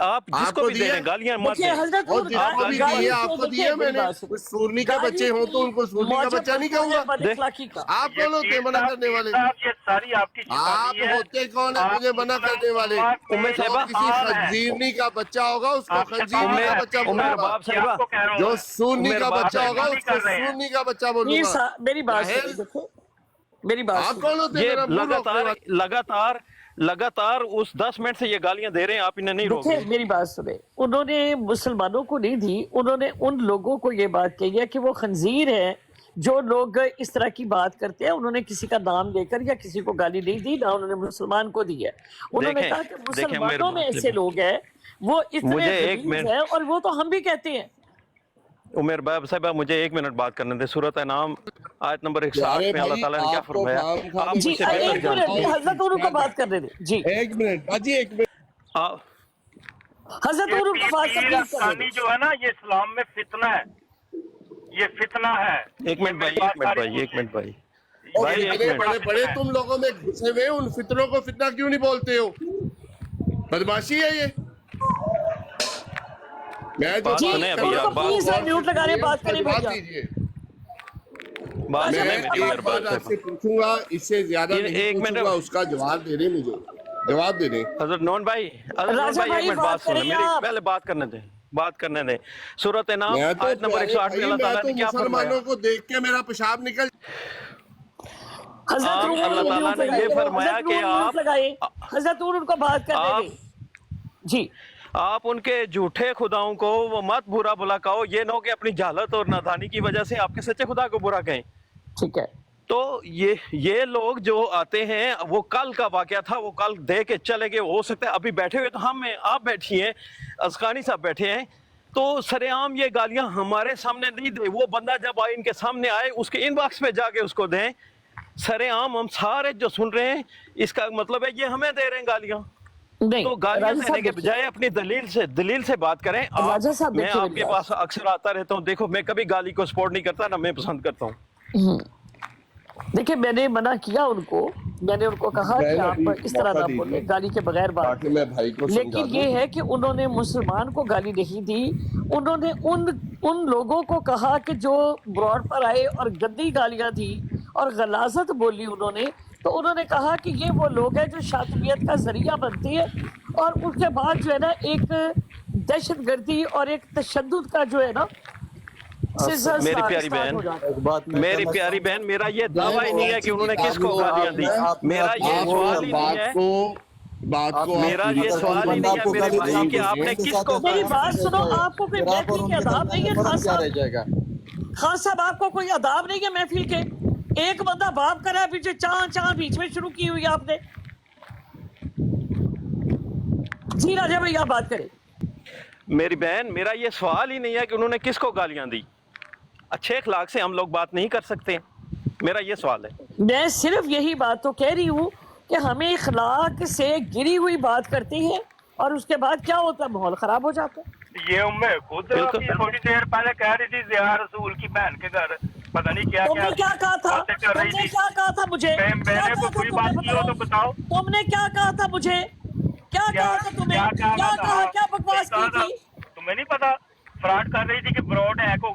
آپ جس آپ کو کو بھی دے دی رہے ہے؟ ہیں گالیاں مت دیکھیں دیں. حضرت اور جس کو بھی دی ہے آپ کو دی ہے. میں نے کچھ سورنی کے بچے ہوں تو ان کو سورنی کا بچہ نہیں کہوں گا. بد اخلاقی کا. آپ کون ہوتے ہیں منع کرنے والے؟ یہ ساری آپ کی آپ شیطانی ہے. ہوتے کون ہیں مجھے منع کرنے والے؟ امر جو صاحبہ، کسی خنزیرنی کا بچہ ہوگا اس کو خنزیرنی کا بچہ بولوں عمر گا. باپ صاحبہ، جو سونی عمر کا باپ بچہ ہوگا صاحبہ، اس کو سونی کا بچہ بولوں پلیز گا. میری بات جاہل. سنیں. دیکھو میری بات آپ سنیں. کون ہوتے ہیں یہ میرا منہ روکنے والے؟ لگاتار اس 10 منٹ سے یہ گالیاں دے رہے ہیں، آپ انہیں نہیں روک دیکھیں رہے. میری بات سنیں. انہوں نے مسلمانوں کو نہیں دی، انہوں نے ان لوگوں کو یہ بات کہی ہے کہ وہ خنزیر ہیں جو لوگ اس طرح کی بات کرتے ہیں. انہوں نے کسی کا نام لے کر یا کسی کو گالی نہیں دی، نہ انہوں نے مسلمان کو دی ہے. انہوں نے کہا کہ دیکھیں میرے مسلمانوں میں باپ ایسے لوگ ہیں وہ اتنے مجھے ایک غلیظ منٹ، ہیں، اور وہ تو ہم بھی کہتے ہیں. عمر باپ صاحبہ مجھے 1 منٹ بات کرنے دیں. سورۃ انعام آیت نمبر 160 میں اللہ بھائی تعالیٰ نے کیا آپ کو فرمایا؟ خام خواہ آپ جی مجھ سے بہتر ایک جانتے منٹ ہیں. حضرت انہوں کو بات کرنے دیں. جی ایک منٹ باجی، ایک منٹ. حضرت یہ انہوں کو بات پیر تبلیغ کرنے افغانی دیں. جو ہے نا، یہ اسلام میں فتنہ ہے. یہ فتنہ ہے. ایک منٹ بھائی، ایک منٹ بھائی، ایک منٹ بھائی. اور بھائی ایک فتنے منٹ. بڑے بڑے تم لوگوں میں گھسے ہوئے، ان فتنوں کو فتنہ کیوں نہیں بولتے ہو؟ بدماشی ہے یہ. میں جو بات جی سنیں بات ابھی کر رہا ان کو آپ ہوں پلیز غور سے میوٹ لگا رہے سنیے، بات اس کا کریں جواب بھیا. دیجیے. بات میں سنیں میری عمر ایک بات باپ آپ سے صاحبہ. پوچھوں گا، اس سے زیادہ ایک نہیں منٹ. پوچھوں گا. اس کا جواب دے دیں، مجھے جواب دے دیں. حضرت نون بھائی، حضرت نون راجہ بھائی ایک بھائی منٹ بات بات سنیں کریں میری، آپ. پہلے بات کرنے دیں. बात करने दें। सूरत नाम मैं तो आयत नंबर 108 में अल्लाह मैं ताला तो ने क्या फरमाया? मुसलमानों को देख के मेरा पेशाब निकल हजरत आप नूर अल्लाह ताला ने ये फरमाया कि आप हजरत नूर उनको बात करने आप- दें। जी आप उनके झूठे खुदाओं को वो मत बुरा बुला कहो, ये ना हो कि अपनी जाहलत और नादानी की वजह से आपके सच्चे खुदा को बुरा कहें। ठीक है। तो ये लोग जो आते हैं, वो कल का वाकया था, वो कल दे के चले गए। हो सकता है अभी बैठे हुए तो हम हैं, आप बैठी हैं, असकानी साहब बैठे हैं, तो सरेआम ये गालियां हमारे सामने नहीं दे। वो बंदा जब आए इनके सामने आए, उसके इनबॉक्स पे जाके उसको दें। सरेआम हम सारे जो सुन रहे हैं, इसका मतलब है ये हमें दे रहे हैं गालियां। नहीं, तो गालियां राजा देने साहब के बजाय अपनी दलील से बात करें। राजा साहब मैं देखिए आपके मेरी पास अक्सर आता रहता हूँ। देखो, मैं कभी गाली को सपोर्ट नहीं करता, ना मैं पसंद करता हूँ। देखिए, मैंने मना किया उनको, मैंने उनको कहा कि आप इस तरह ना बोले, गाली के बगैर बात। ताकि मैं भाई को समझा लेकिन दूं। ये है कि उन्होंने मुसलमान को गाली नहीं दी, उन्होंने उन लोगों को कहा कि जो ब्रॉड पर आए और गंदी गालियां दी और गलाजत बोली उन्होंने, तो उन्होंने कहा कि ये वो लोग हैं जो शातिमियत का जरिया बनती है। और उसके बाद जो है ना, एक दहशतगर्दी और एक तशद्दुद का जो है ना सिलसिला मेरी प्यारी स्टार्ट हो जाता है। मेरी प्यारी बहन, मेरा ये दावा ही नहीं है कि उन्होंने किसको गालियां दी। मेरा ये सवाल ही नहीं है, मेरा ये सवाल ही नहीं है मेरे भाई कि आपने किसको। मेरी बात सुनो, आपको कोई महफिल के अदाब नहीं है खान साहब? खान साहब, आपको कोई अदाब नहीं है महफिल के? एक बंदा बाप कर रहा है, पीछे चाह बीच में शुरू की हुई है आपने। जी राजा भाई, आप बात करें। मेरी बहन, मेरा ये सवाल ही नहीं है कि उन्होंने किसको गालियां दी। अच्छे अखलाक से हम लोग बात नहीं कर सकते, मेरा ये सवाल है। मैं सिर्फ यही बात तो कह रही हूँ कि हमें इखलाक से गिरी हुई बात करती है और उसके बाद क्या होता है, माहौल खराब हो जाता है। ये उम्मे खुद बिल्कुल। अभी थोड़ी देर पहले कह रही थी जिया रसूल की बहन के घर पता नहीं क्या तुमने क्या कहा था? बातें कर रही तुमने थी। क्या कहा था मुझे? क्या मैंने कहा को था कोई तुमने? बात की हो तो बताओ। तुमने क्या कहा था मुझे? क्या कहा था तुमने? क्या कहा? क्या बकवास की थी? तुम्हें नहीं पता? फ्रॉड कर रही थी कि ब्रॉड हैक हो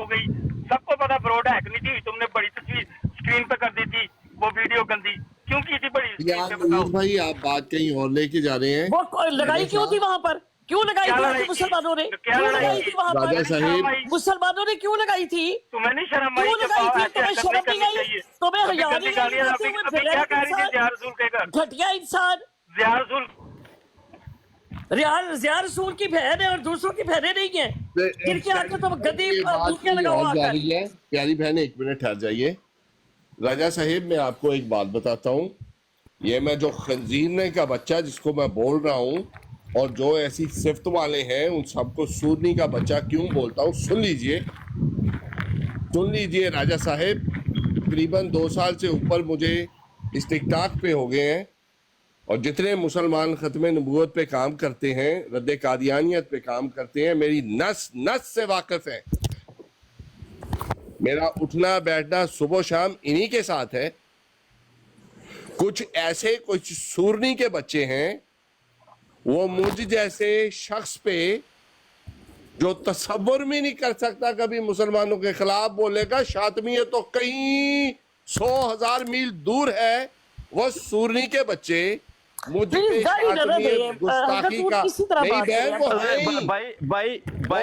गई। सबको पता ब्रॉड हैक नहीं थी। तुमने बड़ी तस्वीर स्क्रीन पे कर दी थी, वो वीडियो गंदी क्यों की थी बड़ी स्क्रीन यार पे बताओ। नवीद भाई, आप बात कहीं और लेके जा रहे हैं। वो लगाई क्यों थी वहां पर? क्यों लगाई क्या थी लड़ाई थी? मुसलमानों ने? क्या क्यों लड़ाई लगाई थी? थी वहां राजा पर? साहिब, मुसलमानों ने क्यों लगाई थी? तुम्हें नहीं शर्म आई? क्यों लगाई थी? तुम्हें शर्म नहीं आई? तुम्हें अभी हया गंदी नहीं गालियां आई? अभी क्या कह रही थी जिया रसूल के घर? घटिया इंसान। जिया रसूल जिया रसूल की बहन है और दूसरों की बहनें नहीं है, जिनके आके तुम गंदी ये बात बुकियां कहीं लगाओ और जा आकर। रही है। प्यारी बहन, एक मिनट ठहर जाइए। राजा साहिब, मैं आपको एक बात बताता हूँ। ये मैं जो खंजीरने का बच्चा जिसको मैं बोल रहा हूँ और जो ऐसी सिफ्त वाले हैं उन सबको सूरनी का बच्चा क्यों बोलता हूँ, सुन लीजिए। राजा साहिब, तकरीबन 2 साल से ऊपर मुझे इस टिकटॉक पे हो गए हैं और जितने मुसलमान ख़त्म नबूवत पे काम करते हैं, रद्द कादियानियत पे काम करते हैं, मेरी नस नस से वाकिफ है। मेरा उठना बैठना सुबह शाम इन्हीं के साथ है। कुछ सूरनी के बच्चे हैं, वो मुझ जैसे शख्स पे जो तसव्वुर भी नहीं कर सकता कभी मुसलमानों के खिलाफ बोलेगा, शातमियत तो कहीं 100,000 मील दूर है, वो सूरनी के बच्चे मुझ पे शातमियत गुस्ताखी का नहीं बहन, वो है ही भाई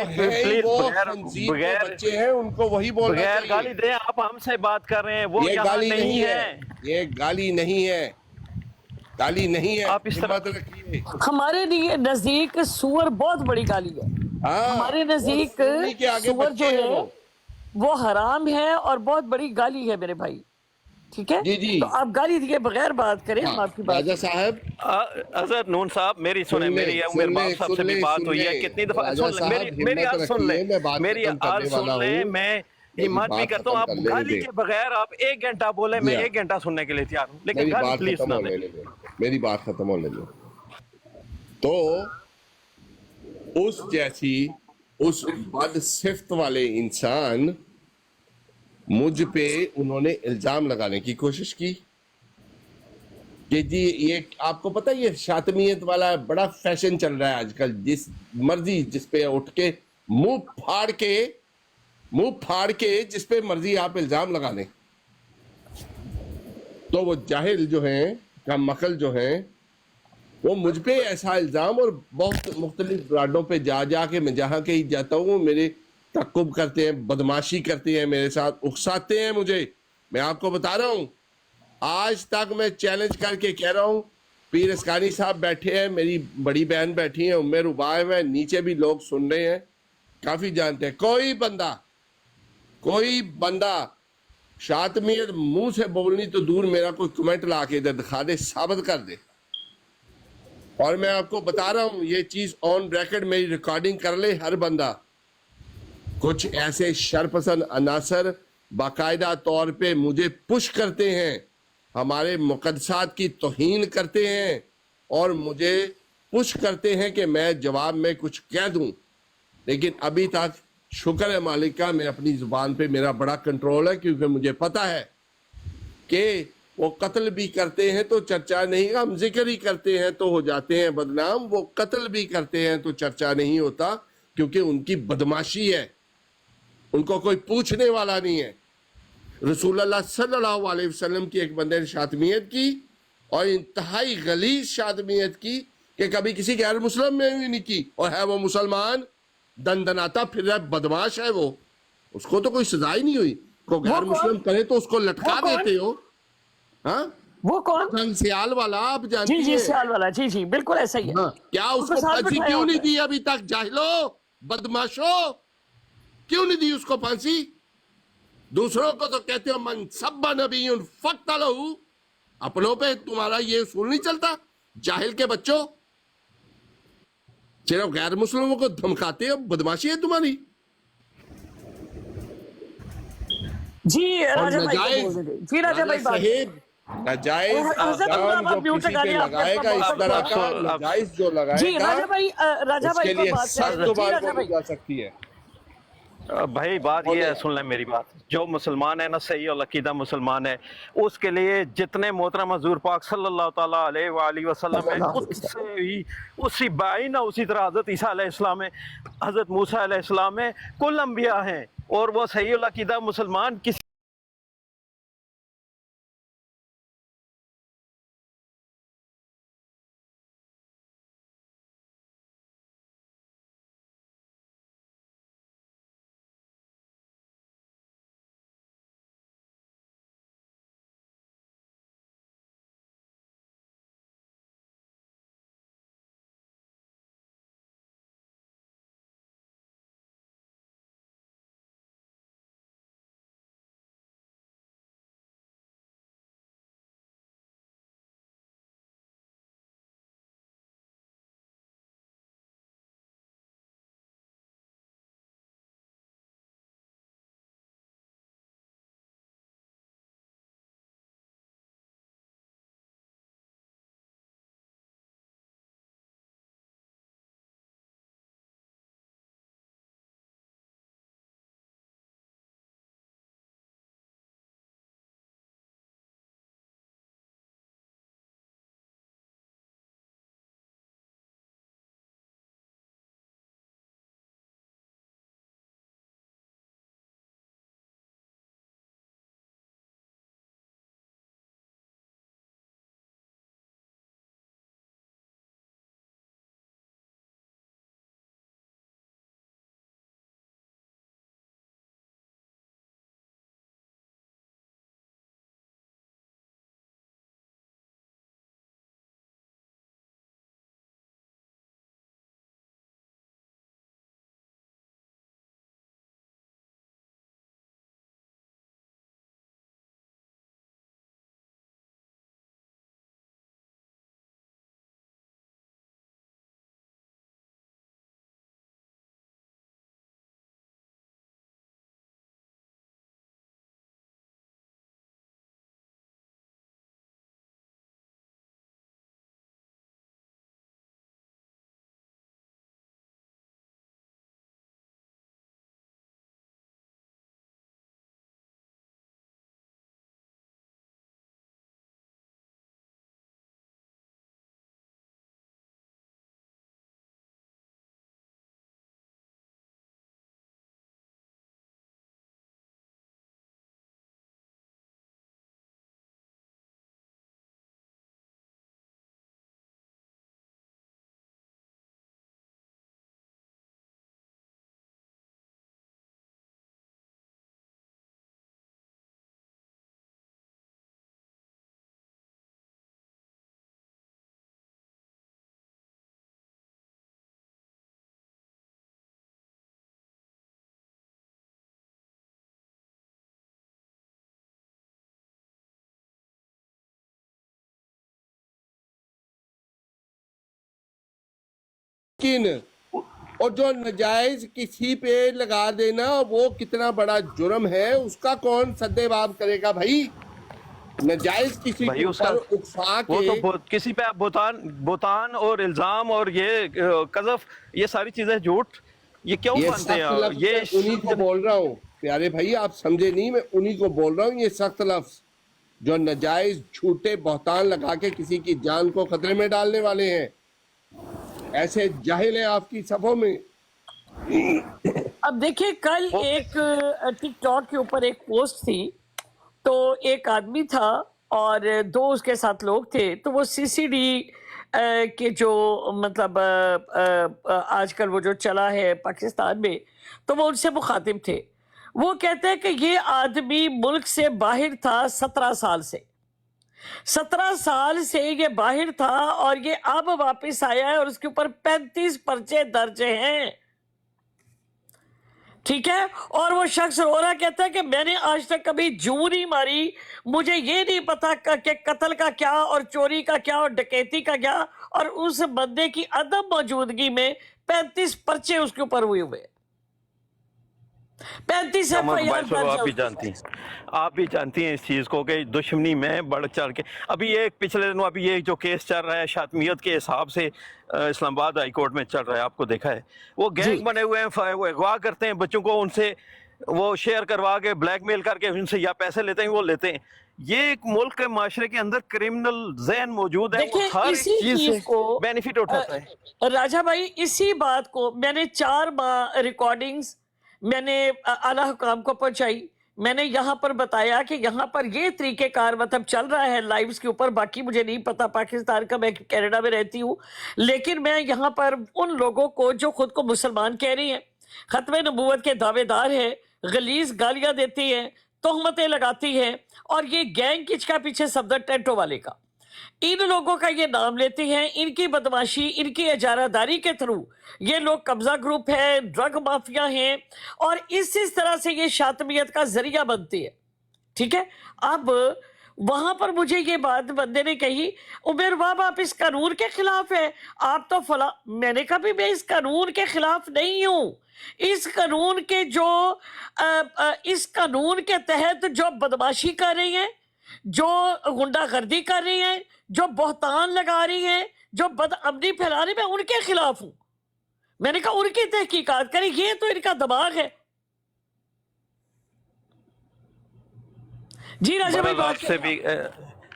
प्लीज बगैर बच्चे हैं, उनको वही बोलना बगैर गाली चाहिए। दे आप हमसे बात कर रहे हैं, वो ये यहाँ गाली नहीं है। ये गाली नहीं है, गाली नहीं है। आप इस तरह- हिम्मत रखिए। हमारे लिए नजदीक सुअर बहुत बड़ी गाली है। हाँ, हमारे नजदीक वो सूरनी के आगे सुअर जो बच्चे हैं है वो हराम है और बहुत बड़ी गाली है मेरे भाई। ठीक है, जी, जी। तो आप गाली दिए बगैर बात करें, हम आपकी बात। राजा साहब, अजहर नून साहब, मेरी सुने, मेरी उमर बाप साहब से भी बात हुई है कितनी दफा। राजा सुन साहब, मेरी हिम्मत आज सुन ले, रखिए, मैं बात मेरी खत्म करने आज सुन वाला ले। हूँ। मैं मेरी हिम्मत भी बात करता हूँ, आप खत्म कर गाली लेने के बगैर आप 1 घंटा बोले, मैं 1 घंटा सुनने के लिए तैयार हूँ, लेकिन मेरी गाली बात प्लीज खत्म ना होने दे। दो, मेरी बात खत्म होने दो। तो उस बद सिफ्त वाले इंसान मुझ पे उन्होंने इल्जाम लगाने की कोशिश की कि जी ये आपको पता है, ये शातमियत वाला बड़ा फैशन चल रहा है आजकल। जिस मर्जी जिस पे उठ के मुंह फाड़ के जिस पे मर्जी आप इल्जाम लगा लें। तो वो जाहिल जो हैं, कम अकल जो हैं, وہ مجھ پہ ایسا الزام اور بہت مختلف برانڈوں پہ جا جا کے میں جہاں کہیں جاتا ہوں میرے تعقب کرتے ہیں، بدماشی کرتے ہیں میرے ساتھ، اکساتے ہیں مجھے. میں آپ کو بتا رہا ہوں، آج تک میں چیلنج کر کے کہہ رہا ہوں، پیر اسکانی صاحب بیٹھے ہیں، میری بڑی بہن بیٹھی ہیں، ام رباعہ میں، نیچے بھی لوگ سن رہے ہیں، کافی جانتے ہیں. کوئی بندہ شاطمیت منہ سے بولنی تو دور، میرا کوئی کمنٹ لا کے ادھر دکھا دے، ثابت کر دے. اور میں آپ کو بتا رہا ہوں یہ چیز آن ریکارڈ میری ریکارڈنگ کر لے ہر بندہ. کچھ ایسے شرپسند عناصر باقاعدہ طور پہ مجھے پش کرتے ہیں، ہمارے مقدسات کی توہین کرتے ہیں اور مجھے پش کرتے ہیں کہ میں جواب میں کچھ کہہ دوں. لیکن ابھی تک شکر ہے مالک کا، میں اپنی زبان پہ میرا بڑا کنٹرول ہے، کیونکہ مجھے پتا ہے کہ وہ قتل بھی کرتے ہیں تو چرچا نہیں، ہم ذکر ہی کرتے ہیں تو ہو جاتے ہیں بدنام. وہ قتل بھی کرتے ہیں تو چرچا نہیں ہوتا، کیونکہ ان کی بدماشی ہے، ان کو کوئی پوچھنے والا نہیں ہے. رسول اللہ صلی اللہ علیہ وسلم کی ایک بندے نے شاطمیت کی، اور انتہائی غلیظ شاطمیت کی کہ کبھی کسی غیر مسلم میں بھی نہیں کی، اور ہے وہ مسلمان، دندناتا پھر ہے، بدماش ہے وہ، اس کو تو کوئی سزا ہی نہیں ہوئی. کو وہ غیر کون؟ مسلم کرے تو اس کو لٹکا وہ کون؟ دیتے ہو. ہاں، وہ کون؟ سنگ سیال والا آپ جی جانتی جی، ہیں. سیال والا، جی جی بالکل ایسا ہی ہے. ہاں، کیا اس کو ساتھ پھانسی بٹھایا کیوں ہوتا نہیں ہے. دی ابھی تک؟ جاہلو، بدماشو، کیوں نہیں دی اس کو پھانسی؟ دوسروں کو تو کہتے ہو من سب نبی فقتلہ، اپنوں پہ تمہارا یہ اصول نہیں چلتا؟ جاہل کے بچوں، صرف غیر مسلموں کو دھمکاتے ہو، بدماشی ہے تمہاری. جی اور راجہ بھائی کو بول ناجائز، دیں. جی راجہ راجہ بھائی بات کریں. صاحب، ناجائز حضرت عمرہ الزام جو آپ میوٹ کسی لگا پہ لیں، آپ کا لگائے گا اس وقت طرح ہوا. کا، ناجائز جو لگائے جی گا، راجہ اس بھائی کے کو لیے بات سخت کریں. جی زبان راجہ بولی بھائی. جا سکتی ہے. بھائی بات یہ ہے، سن لیں میری بات. جو مسلمان ہے نا، صحیح العقیدہ مسلمان ہے، اس کے لیے جتنے محترم حضور پاک صلی اللہ تعالیٰ علیہ وآلہ وسلم ہے، اسی بائن اسی طرح حضرت عیسیٰ علیہ السلام ہے، حضرت موسیٰ علیہ السلام ہے، کل انبیاء ہیں. اور وہ صحیح العقیدہ مسلمان کسی लेकिन और जो नजायज किसी पे लगा देना वो कितना बड़ा जुर्म है, उसका कौन सद्देबाब करेगा भाई? नजायज किसी भाई के उसका ऊपर उकसा वो के तो किसी पे आप बुतान और इल्जाम और ये कज़फ, ये सारी चीजें झूठ, ये क्यों ये मानते हैं सख्त आप? लफ्ज ये मैं उन्हीं को बोल रहा हूँ प्यारे भाई, आप समझे नहीं, मैं उन्हीं को बोल रहा हूँ ये सख्त लफ्ज जो नजायज झूठे बहतान लगा के किसी की जान को खतरे में डालने वाले हैं। ऐसे जाहिल हैं आपकी सफों में। अब देखिए, कल एक टिकटॉक के ऊपर एक पोस्ट थी, तो एक आदमी था और दो उसके साथ लोग थे, तो वो सीसीडी के जो मतलब आजकल वो जो चला है पाकिस्तान में, तो वो उनसे मुखातिब थे। वो कहते हैं कि ये आदमी मुल्क से बाहर था 17 साल से, 17 साल से ये बाहर था और ये अब वापस आया है और उसके ऊपर 35 पर्चे दर्ज हैं, ठीक है। और वो शख्स रो रहा, कहता है कि मैंने आज तक कभी जू नहीं मारी, मुझे ये नहीं पता कि कत्ल का क्या और चोरी का क्या और डकैती का क्या, और उस बंदे की अदम मौजूदगी में 35 पर्चे उसके ऊपर हुए हुए, 35 भाई FIR साहब, आप भी दर्ज। जानती हैं, आप भी जानती हैं इस चीज़ को कि दुश्मनी में बढ़ चढ़ के अभी एक पिछले दिनों अभी ये जो केस चल रहा है शातमियत के हिसाब से इस्लामाबाद हाई कोर्ट में चल रहा है, आपको देखा है, वो गैंग बने हुए हैं, वो अगवा करते हैं बच्चों को, उनसे वो शेयर करवा के ब्लैकमेल करके उनसे या पैसे लेते हैं वो लेते हैं। ये एक मुल्क के माशरे के अंदर क्रिमिनल ज़हन मौजूद है, वो देखिए, हर इसी चीज़ चीज से को बेनिफिट उठाता है। राजा भाई, इसी बात को मैंने 4 माह रिकॉर्डिंग्स मैंने आला हुकाम को पहुंचाई। मैंने यहाँ पर बताया कि यहाँ पर ये तरीकेकार मतलब चल रहा है लाइव्स के ऊपर, बाकी मुझे नहीं पता पाकिस्तान का, मैं कनाडा में रहती हूँ, लेकिन मैं यहाँ पर उन लोगों को जो खुद को मुसलमान कह रही हैं, खत्म नबूवत के दावेदार हैं, गलीज गालियां देती हैं, तोहमतें लगाती हैं, और ये गैंग किचका पीछे सफदर टेंटो वाले का, इन लोगों का ये नाम लेते हैं, इनकी बदमाशी, इनकी इजारादारी के थ्रू ये लोग कब्जा ग्रुप है, ड्रग माफिया हैं, और इस तरह से ये शातमियत का जरिया बनती है, ठीक है। अब वहां पर मुझे ये बात बंदे ने कही, उमेर बाब आप इस कानून के खिलाफ है, आप तो फला, मैंने कहा भी मैं इस कानून के खिलाफ नहीं हूं, इस कानून के जो इस कानून के तहत जो बदमाशी कर रही है, जो गुंडागर्दी कर रही है, जो बहतान लगा रही है, जो बदअमनी फैला रही है, मैं उनके खिलाफ हूं। मैंने कहा उनकी तहकीकात करें, ये तो इनका दिमाग है। जी राजा भाई, बात आपसे भी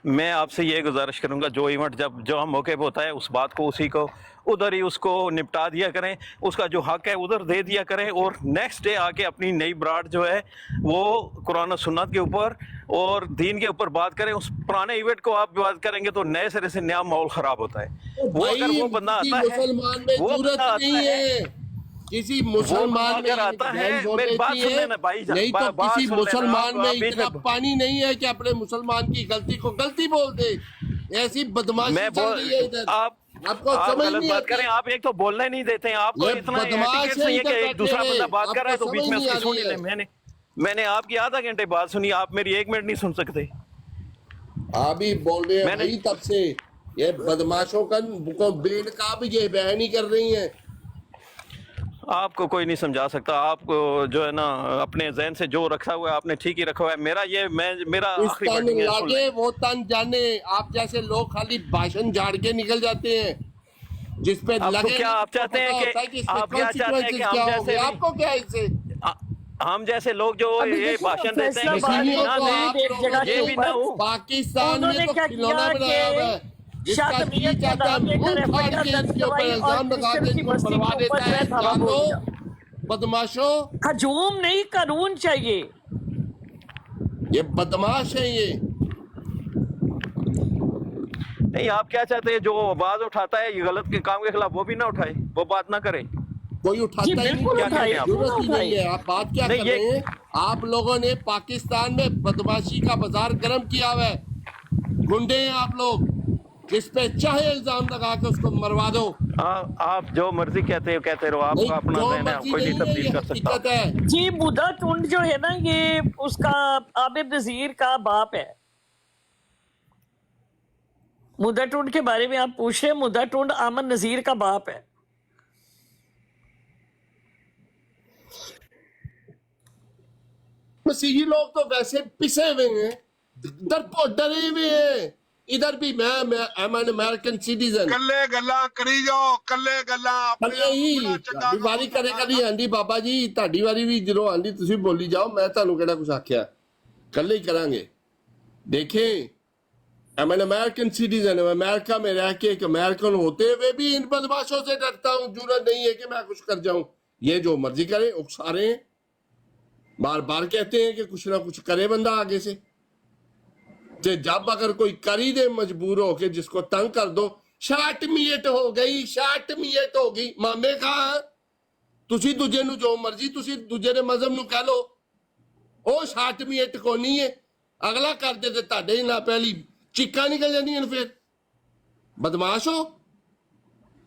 मैं आपसे ये गुजारिश करूंगा, जो इवेंट जो हम मौके पे होता है उस बात को उसी को उधर ही उसको निपटा दिया करें, उसका जो हक है उधर दे दिया करें, और नेक्स्ट डे आके अपनी नई ब्राड जो है वो कुरान और सुन्नत के ऊपर और दीन के ऊपर बात करें। उस पुराने इवेंट को आप बात करेंगे तो नए सिरे से नया माहौल खराब होता है। वो अगर वो बंदा आता है, मुसलमान में वो जरूरत बंदा नहीं है, किसी मुसलमान में अगर आता है, बहन मेरी बात देती सुन है, लेना भाई, नहीं तो बात किसी सुन लेना, मुसलमान में आप बीच इतना में- पानी नहीं है कि अपने मुसलमान की गलती को गलती बोल दे। ऐसी बदमाशी मैं चल रही है इधर, आपको आपको समझ गलत नहीं बात आती। करें, आप एक तो बोलने नहीं देते हैं, आपको ये इतना बदमाश एटिकेट है नहीं है कि इधर एक दूसरा बैठे बंदा हुए, बात कर रहा है तो आपको बीच में समझ उसकी नहीं सुन आ ही रही ले। मैंने आपकी आधा घंटे बात सुनी, आप मेरी 1 मिनट नहीं सुन सकते। आप ही बोल रहे हैं मैंने- भाई तब से, ये बदमाशों का को बेनकाब ये बयानी कर रही हैं। आपको कोई नहीं समझा सकता, आपको जो है ना अपने जहन से जो रखा हुआ है आपने ठीक ही रखा हुआ है। मेरा इस आखिरी तन वर्डिंग है, सुन लागे लें। वो तन जाने, आप जैसे लोग खाली भाषण झाड़ के निकल जाते हैं, जिस पे अब तो लगे क्या आप तो चाहते हैं पता कि होता है इसके आप क्या चाहते हैं कि consequences हम क्या जैसे होंगे। भी- आपको क्या है इससे? हम जैसे लोग जो अभी ये देखिए, भाषण देते हैं कि फैसलाबाद ये में ना तो दें, आप एक जगह ये के भी ना ऊपर हो। पाकिस्तान उन्होंने में तो क्या खिलौना किया बनाया हुआ है, कि जिसका जी शातमियत का चाहता है नाम लेकर मुंह फाड़ FIR के दर्ज इसके ऊपर करवाई और इल्जाम लगा के क्रिश्चियन की इसको बस्ती मरवा के देता ऊपर है। मैं धावा जान बोल लो दिया। बदमाशों, हजूम नहीं, कानून चाहिए। ये बदमाश है ये। नहीं, आप क्या चाहते हैं, जो आवाज उठाता है ये गलत के काम के खिलाफ, वो भी ना उठाए, वो बात ना करे। कोई उठाता जी, ही नहीं, बिल्कुल क्या उठाइए, कहते हैं आप? जरूरत ही क्यों नहीं है। उठाइए? आप बात क्या नहीं, कर ये- रहे हैं? आप लोगों ने पाकिस्तान में बदमाशी का बाजार गर्म किया हुआ है, गुंडे हैं आप लोग, जिस पे चाहे इल्जाम लगा के उसको मरवा दो। आप जो मर्जी कहते रहो, नहीं, आपका अपना जो जहन है, मर्जी कोई नहीं नहीं है, तब्दील ये कर सकता। हकीकत है। जी, मुदा टुंड जो है ना, ये उसका आबिद नजीर का बाप है। मुदा टुंड के बारे में आप पूछ रहे हैं, मुदा टुंड आमन नजीर का बाप है। मसीही लोग तो वैसे पिसे हुए हैं, डरे हुए हैं। इधर भी मैं एम एन अमेरिकन सिटीजन ਕੱਲੇ ਗੱਲਾਂ ਕਰੀ ਜਾਓ, ਕੱਲੇ ਗੱਲਾਂ ਆਪਣੇ ਕੱਲੇ ਹੀ ਤੁਹਾਡੀ ਵਾਰੀ ਕਦੇ ਕਦੀ ਆਂਦੀ ਬਾਬਾ ਜੀ, ਤੁਹਾਡੀ ਵਾਰੀ ਵੀ ਜਦੋਂ ਆਂਦੀ ਤੁਸੀਂ ਬੋਲੀ ਜਾਓ, ਮੈਂ ਤੁਹਾਨੂੰ ਕਿਹੜਾ ਕੁਝ ਆਖਿਆ, ਕੱਲੇ ਹੀ ਕਰਾਂਗੇ। देखें, I'm an American citizen, America में रह के एक अमेरिकन होते हुए भी इन बदमाशों से डरता हूँ। जरूरत नहीं है कि मैं कुछ कर जाऊं, ये जो मर्जी करे उकसा रहे हैं, बार बार कहते हैं कि कुछ ना कुछ करे बंदा आगे से। तो जब अगर कोई करी दे मजबूर हो के, जिसको तंग कर दो, शाट मियट हो गई, शाट मियट हो गई। मामे कहा तुसी दूजे नु जो मर्जी, तुसी दूजे दे मजहब नु कह लो, ओ शाट मियट को नहीं है। अगला कर दे ते ताडे ही ना पहली चिक्का निकल जानी है। फिर बदमाश हो,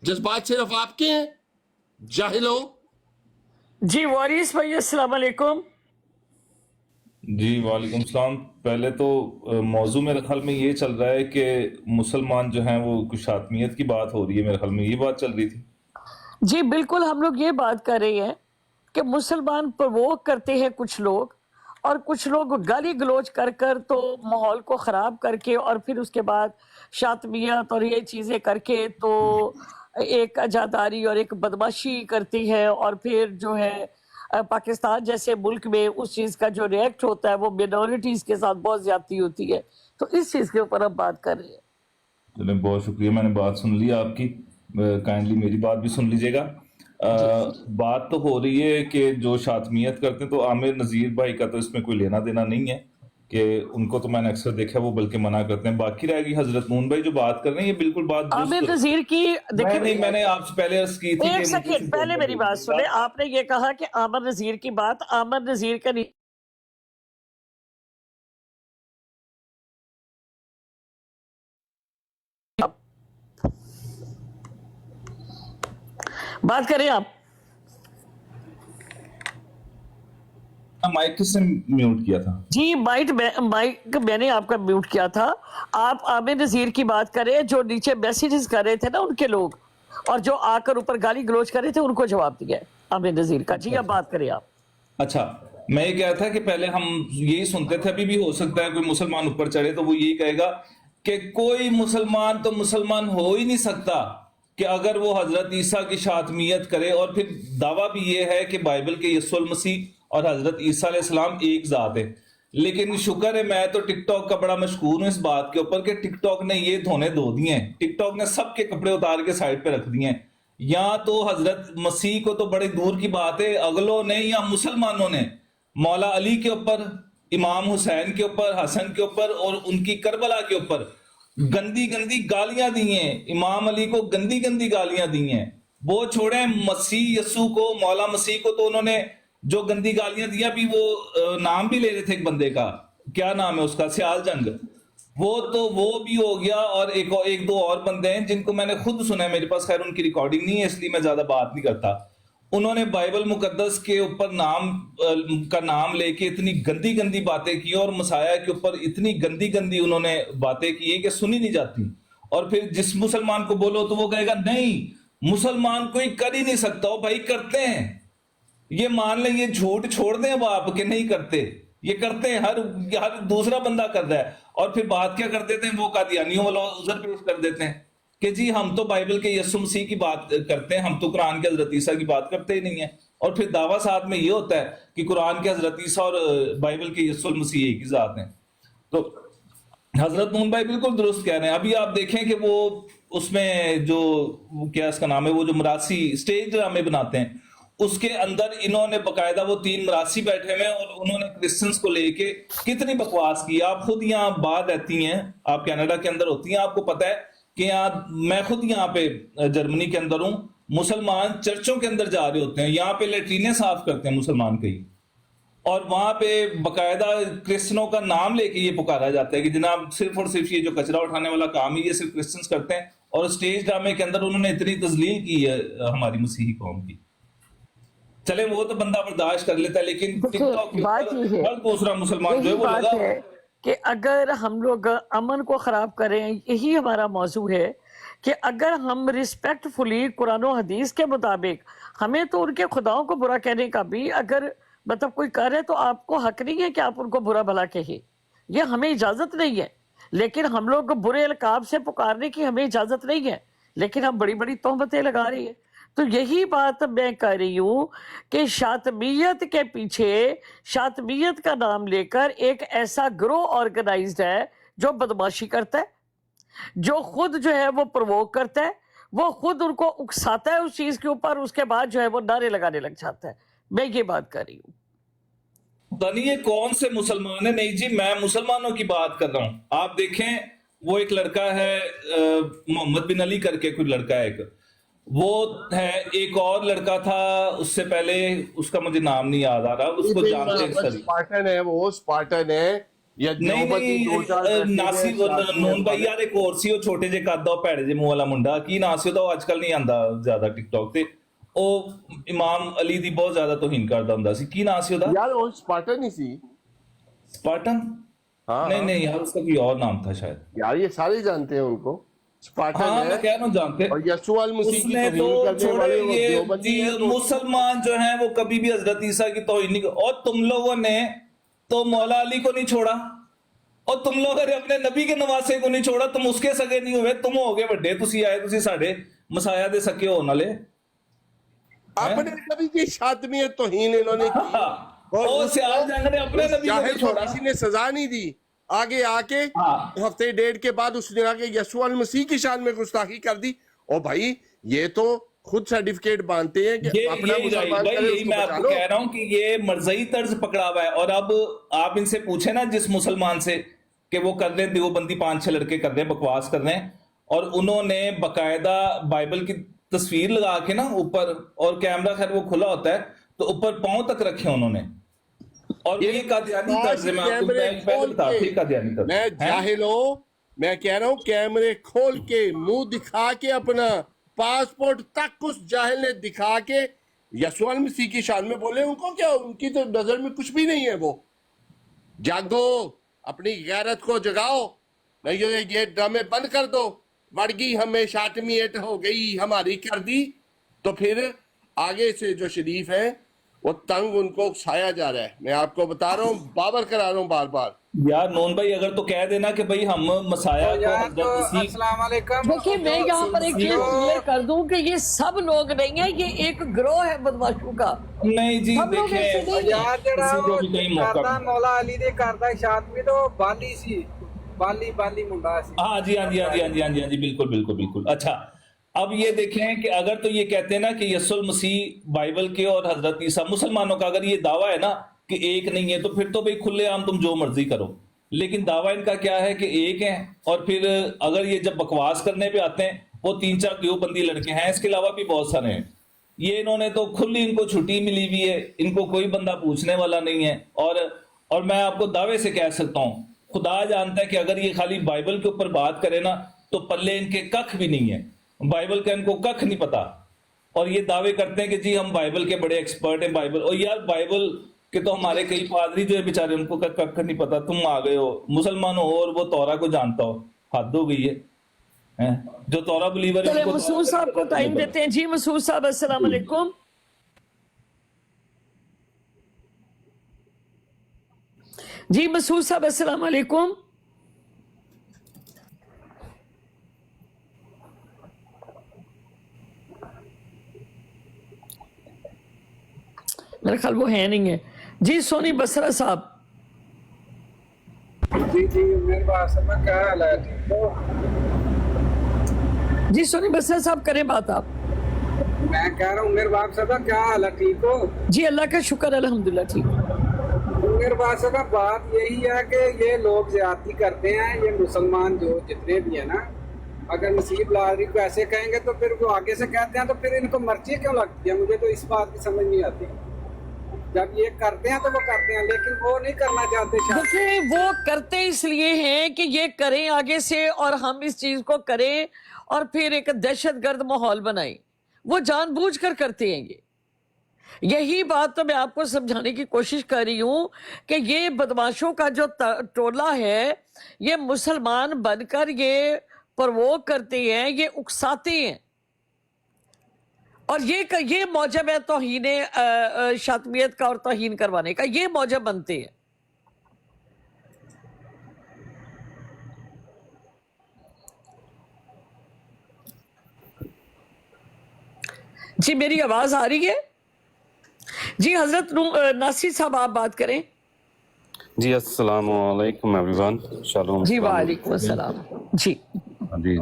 जज्बात सिर्फ आपके हैं, जाहिल हो। जी वारिस भाई अस्सलाम वालेकुम। जी वालेकुम सलाम। पहले तो मौजू मेरे ख्याल में ये चल रहा है कि मुसलमान जो हैं वो कुछ आत्मीयत की बात हो रही है, मेरे ख्याल में ये बात चल रही थी। जी बिल्कुल, हम लोग ये बात कर रहे हैं कि मुसलमान प्रवोक करते हैं कुछ लोग, और कुछ लोग गाली गलोच कर कर तो माहौल को ख़राब करके, और फिर उसके बाद शातमियत और ये चीज़ें करके तो एक अजादारी और एक बदमाशी करती है। और फिर जो है पाकिस्तान जैसे मुल्क में उस चीज़ का जो रिएक्ट होता है वो मिनॉरिटीज़ के साथ बहुत ज़्यादती होती है। तो इस चीज़ के ऊपर हम बात कर रहे हैं। चलिए, बहुत शुक्रिया, मैंने बात सुन ली आपकी। काइंडली मेरी बात भी सुन लीजिएगा। बात तो हो रही है कि जो शातमियत करते हैं, तो आमिर नज़ीर भाई का तो इसमें कोई लेना देना नहीं है कि उनको तो मैंने अक्सर देखा वो बल्कि मना करते हैं। बाकी रहेगी हजरत नून भाई जो बात कर रहे हैं, ये बिल्कुल बात आमिर नज़ीर की नहीं, मैंने आपसे पहले अर्ज की थी। एक सेकंड पहले मेरी बात सुने। आपने ये कहा कि आमिर नज़ीर की बात, आमिर नज़ीर का नहीं, बात करें आप। माइक किसने म्यूट किया था? जी माइक मैंने आपका म्यूट किया था। आप आमिर नज़ीर की बात करें, जो नीचे मैसेजेस कर रहे थे ना उनके लोग, और जो आकर ऊपर गाली गलोच कर रहे थे, उनको जवाब दिया आमिर नज़ीर का। जी अब बात करें आप। अच्छा, मैं ये कह था कि पहले हम यही सुनते थे, अभी भी हो सकता है कोई मुसलमान ऊपर चढ़े तो वो यही कहेगा कि कोई मुसलमान तो मुसलमान हो ही नहीं सकता कि अगर वो हजरत ईसा की शातमियत करे। और फिर दावा भी ये है कि बाइबल के यीशु मसीह और हजरत ईसा अलैहिस्सलाम एक ज़ात है। लेकिन शुक्र है, मैं तो टिकटॉक का बड़ा मशहूर हूँ इस बात के ऊपर कि टिकटॉक ने ये धोने धो दिए हैं। टिकटॉक ने सबके कपड़े उतार के साइड पे रख दिए हैं। या तो हजरत मसीह को तो बड़ी दूर की बात है, अगलों ने या मुसलमानों ने मौला अली के ऊपर, इमाम हुसैन के ऊपर, हसन के ऊपर और उनकी करबला के ऊपर गंदी गंदी गालियां दी हैं। इमाम अली को गंदी गंदी गालियां दी हैं। वो छोड़े मसीह यसू को, मौला मसीह को तो उन्होंने जो गंदी गालियां दिया, भी वो नाम भी ले रहे थे एक बंदे का, क्या नाम है उसका, सियाल जंग, वो भी हो गया। और एक दो और बंदे हैं जिनको मैंने खुद सुना है, मेरे पास खैर उनकी रिकॉर्डिंग नहीं है इसलिए मैं ज्यादा बात नहीं करता। उन्होंने बाइबल मुकद्दस के ऊपर नाम लेके इतनी गंदी गंदी बातें की और मसाया के ऊपर इतनी गंदी गंदी उन्होंने बातें की कि सुनी नहीं जाती। और फिर जिस मुसलमान को बोलो तो वो कहेगा नहीं, मुसलमान कोई कर ही नहीं सकता। हो भाई, करते हैं, ये मान लें, ये झूठ छोड़ दें अब आप कि नहीं करते, ये करते हैं, हर दूसरा बंदा कर रहा है। और फिर बात क्या कर देते हैं, वो कादियानियों वाला उधर पेश कर देते हैं कि जी हम तो बाइबल के यीशु मसीह की बात करते हैं, हम तो कुरान के हजरत ईसा की बात करते ही नहीं है। और फिर दावा साथ में ये होता है कि कुरान के हजरत ईसा और बाइबल के यीशु मसीह एक ही जात हैं। तो हजरत नून भाई बिल्कुल दुरुस्त कह रहे हैं। अभी आप देखें कि वो उसमें जो क्या इसका नाम है, वो जो मरासी स्टेज ड्रामे बनाते हैं, उसके अंदर इन्होंने बकायदा वो 3 मरासी बैठे हुए हैं और उन्होंने क्रिश्चियंस को लेके कितनी बकवास की। आप खुद यहाँ बाहर रहती हैं, आप कनाडा के अंदर होती हैं, आपको पता है कि यहाँ, मैं खुद यहाँ पे जर्मनी के अंदर हूँ, मुसलमान चर्चों के अंदर जा रहे होते हैं, यहाँ पे लेट्रीनें साफ करते हैं मुसलमान कई, और वहां पे बकायदा क्रिश्चियनों का नाम लेके ये पुकारा जाता है कि जनाब सिर्फ और सिर्फ ये जो कचरा उठाने वाला काम है ये सिर्फ क्रिश्चियंस करते हैं। और स्टेज ड्रामे के अंदर उन्होंने इतनी तजलील की है हमारी मसीही कौम की। चले, वो तो बंदा बर्दाश्त कर लेता है, लेकिन टिकटॉक के ऊपर हर दूसरा मुसलमान जो है वो लगा कि अगर हम लोग अमन को ख़राब करें, यही हमारा मौजू है कि अगर हम रिस्पेक्टफुली कुरान और हदीस के मुताबिक, हमें तो उनके खुदाओं को बुरा कहने का भी अगर मतलब कोई कर है तो आपको हक नहीं है कि आप उनको बुरा भला कहे, ये हमें इजाजत नहीं है। लेकिन हम लोग को बुरे अलकाब से पुकारने की हमें इजाजत नहीं है, लेकिन हम बड़ी बड़ी तोहमतें लगा रही है। तो यही बात मैं कह रही हूँ कि शातमियत के पीछे, शातमियत का नाम लेकर एक ऐसा ग्रोह ऑर्गेनाइज्ड है जो बदमाशी करता है, जो खुद जो है वो प्रवोक करता है, वो खुद उनको उकसाता है उस चीज के ऊपर, उसके बाद जो है वो नारे लगाने लग जाता है। मैं ये बात कर रही हूँ। पता नहीं ये कौन से मुसलमान है। नहीं जी, मैं मुसलमानों की बात कर रहा हूं। आप देखें, वो एक लड़का है मोहम्मद बिन अली करके कोई लड़का है, एक वो है, एक और लड़का था उससे पहले, उसका मुझे नाम नहीं याद आ रहा, उसको जानते हैं सर। स्पार्टन है, वो स्पार्टन है या नहीं नहीं, नासी नून भाई यार, एक और सी वो छोटे जे कद भैड़े जे मुंह वाला मुंडा, की नाम सी ਉਹਦਾ ਅੱਜਕੱਲ ਨਹੀਂ ਆਂਦਾ ਜ਼ਿਆਦਾ ਟਿਕਟੌਕ ਤੇ, ਉਹ ਇਮਾਮ ਅਲੀ ਦੀ ਬਹੁਤ ਜ਼ਿਆਦਾ ਤੋਹੀਨ ਕਰਦਾ ਹੁੰਦਾ ਸੀ। ਕੀ ਨਾਮ ਸੀ ਉਹਦਾ यार? वो स्पार्टन ही सी। स्पार्टन? हाँ, नहीं नहीं यार, उसका कोई और नाम था शायद। यार ये सारे जानते हैं उनको, स्पार्टन हाँ, है। मैं कह रहा हूँ जानते। और यस्सु अल मसीह की उसने तो तौहीन करने छोड़े वाले वो ये देवबंदी हैं, तो मुसलमान जो हैं वो कभी भी हजरत ईसा की तौहीन नहीं। और तुम लोगों ने तो मौला अली को नहीं छोड़ा, और तुम लोगों ने अपने नबी के नवासे को नहीं छोड़ा। तुम उसके सगे नहीं हुए, तुम हो गए बड़े, तुसी आए, तुसी साडे मसाया दे सके होने वाले। अपने नबी की शातमियत तौहीन इन्होंने की, और ओ सियाल जंग ने अपने नबी को जाहिल नहीं को छोड़ा। किसी ने सजा नहीं दी। आगे आके हाँ। हफ्ते डेढ़ के बाद उसने आके यस्सु अल मसीह की शान में गुस्ताखी कर दी। और भाई ये तो खुद सर्टिफिकेट बांधते हैं कि अपना मुसलमान करे, यही उसको मैं बचा आपको लो। कह रहा हूं कि ये मर्ज़ई तर्ज पकड़ा हुआ है। और अब आप इनसे पूछे ना जिस मुसलमान से कि वो कर रहे हैं देवबंदी, 5-6 लड़के कर रहे हैं, बकवास कर रहे हैं, और उन्होंने बकायदा बाइबल की तस्वीर लगा के ना ऊपर, और कैमरा खैर वो खुला होता है तो ऊपर पांव तक रखे उन्होंने, और ये कादियानी तर्ज है। मैं आपको पहले बता रहा था, कादियानी तर्ज मैं है। जाहिल हूं, मैं कह रहा हूं कैमरे खोल के मुंह दिखा के अपना पासपोर्ट तक उस जाहिल ने दिखा के यस्सु अल मसीह की शान में बोले। उनको क्या, उनकी तो नजर में कुछ भी नहीं है। वो जागो, अपनी गैरत को जगाओ, नहीं तो ये ड्रामे बंद कर दो। वड़गी हमें शातमियत हो गई, हमारी कर दी, तो फिर आगे से जो शरीफ है वो तंग उनको उकसाया जा रहा है। मैं आपको बता रहा हूँ, बाबर करा रहा हूँ बार बार। यार नून भाई, अगर तो कह देना कि भाई हम मसाया को हजरत इसी। देखिए, मैं यहाँ पर एक चीज क्लियर कर दूं कि ये सब लोग नहीं है, ये एक ग्रोह है बदमाशों का। नहीं जी, हम लोग ऐसे देखें नहीं यार ਜਿਹੜਾ किसी को ਉਹ भी कहीं मौका ਕਰਦਾ ਮੌਲਾ ਅਲੀ ਦੇ ਕਰਦਾ ਸ਼ਾਤਮੀ ਤੋਂ ਬਾਲੀ ਸੀ, बाली मुंडा ਸੀ। हाँ जी, हाँ जी, हाँ जी, हाँ जी, हाँ जी, हाँ जी, बिल्कुल बिल्कुल बिल्कुल। अच्छा, अब ये देखें कि अगर तो ये कहते हैं ना कि यस्सुल मसीह बाइबल के और हजरत ईसा, मुसलमानों का अगर ये दावा है ना कि एक नहीं है, तो फिर तो भाई खुलेआम तुम जो मर्जी करो। लेकिन दावा इनका क्या है कि एक है, और फिर अगर ये जब बकवास करने पे आते हैं वो 3-4 देवबंदी लड़के हैं, इसके अलावा भी बहुत सारे हैं। ये इन्होंने तो खुली, इनको छुट्टी मिली हुई है, इनको कोई बंदा पूछने वाला नहीं है। और मैं आपको दावे से कह सकता हूँ, खुदा जानता है कि अगर ये खाली बाइबल के ऊपर बात करे ना तो पल्ले इनके कख भी नहीं है, बाइबल का इनको कख नहीं पता। और ये दावे करते हैं कि जी हम बाइबल के बड़े एक्सपर्ट हैं बाइबल। और यार बाइबल के तो हमारे कई पादरी जो है बेचारे, उनको कख नहीं पता। तुम आ गए हो मुसलमान हो और वो तौरा को जानता हो, हद हो गई है। जो तौरा बिलीवर है। चले मसूद साहब को टाइम देते हैं। जी मसूद साहब, अस्सलाम वालेकुम। जी मसूद साहब, अस्सलाम वालेकुम। मेरा ख्याल वो है नहीं है। जी सोनी बसरा साहब। जी मेरे पास में क्या हाल है? ठीक हो? जी सोनी बसरा साहब, करें बात आप। मैं कह रहा हूँ मेरे बाप साहब क्या हाल है? ठीक हो? जी अल्लाह का शुक्र, अल्हम्दुलिल्लाह ठीक। मेरे बाप साहब बात यही है कि ये लोग ज्यादती करते हैं, ये मुसलमान जो जितने भी है ना, अगर नसीब लारी को ऐसे कहेंगे तो फिर वो आगे से कहते हैं, तो फिर इनको मर्जी क्यों लगती है? मुझे तो इस बात की समझ नहीं आती। जब ये करते हैं तो वो करते हैं, लेकिन वो नहीं करना चाहते। देखिए, वो करते इसलिए हैं कि ये करें आगे से और हम इस चीज को करें और फिर एक दहशतगर्द माहौल बनाएं। वो जानबूझकर करते हैं ये। यही बात तो मैं आपको समझाने की कोशिश कर रही हूं कि ये बदमाशों का जो टोला है, ये मुसलमान बनकर ये प्रवोक करते हैं, ये उकसाते हैं। اور یہ موجب ہے توہین شاطمیت کا اور توہین کروانے کا، یہ موجب بنتے ہیں. جی میری آواز آ رہی ہے؟ جی حضرت ناصر صاحب آپ بات کریں. جی السلام علیکم ایوری ون. شالوم. جی وعلیکم السلام. جی جی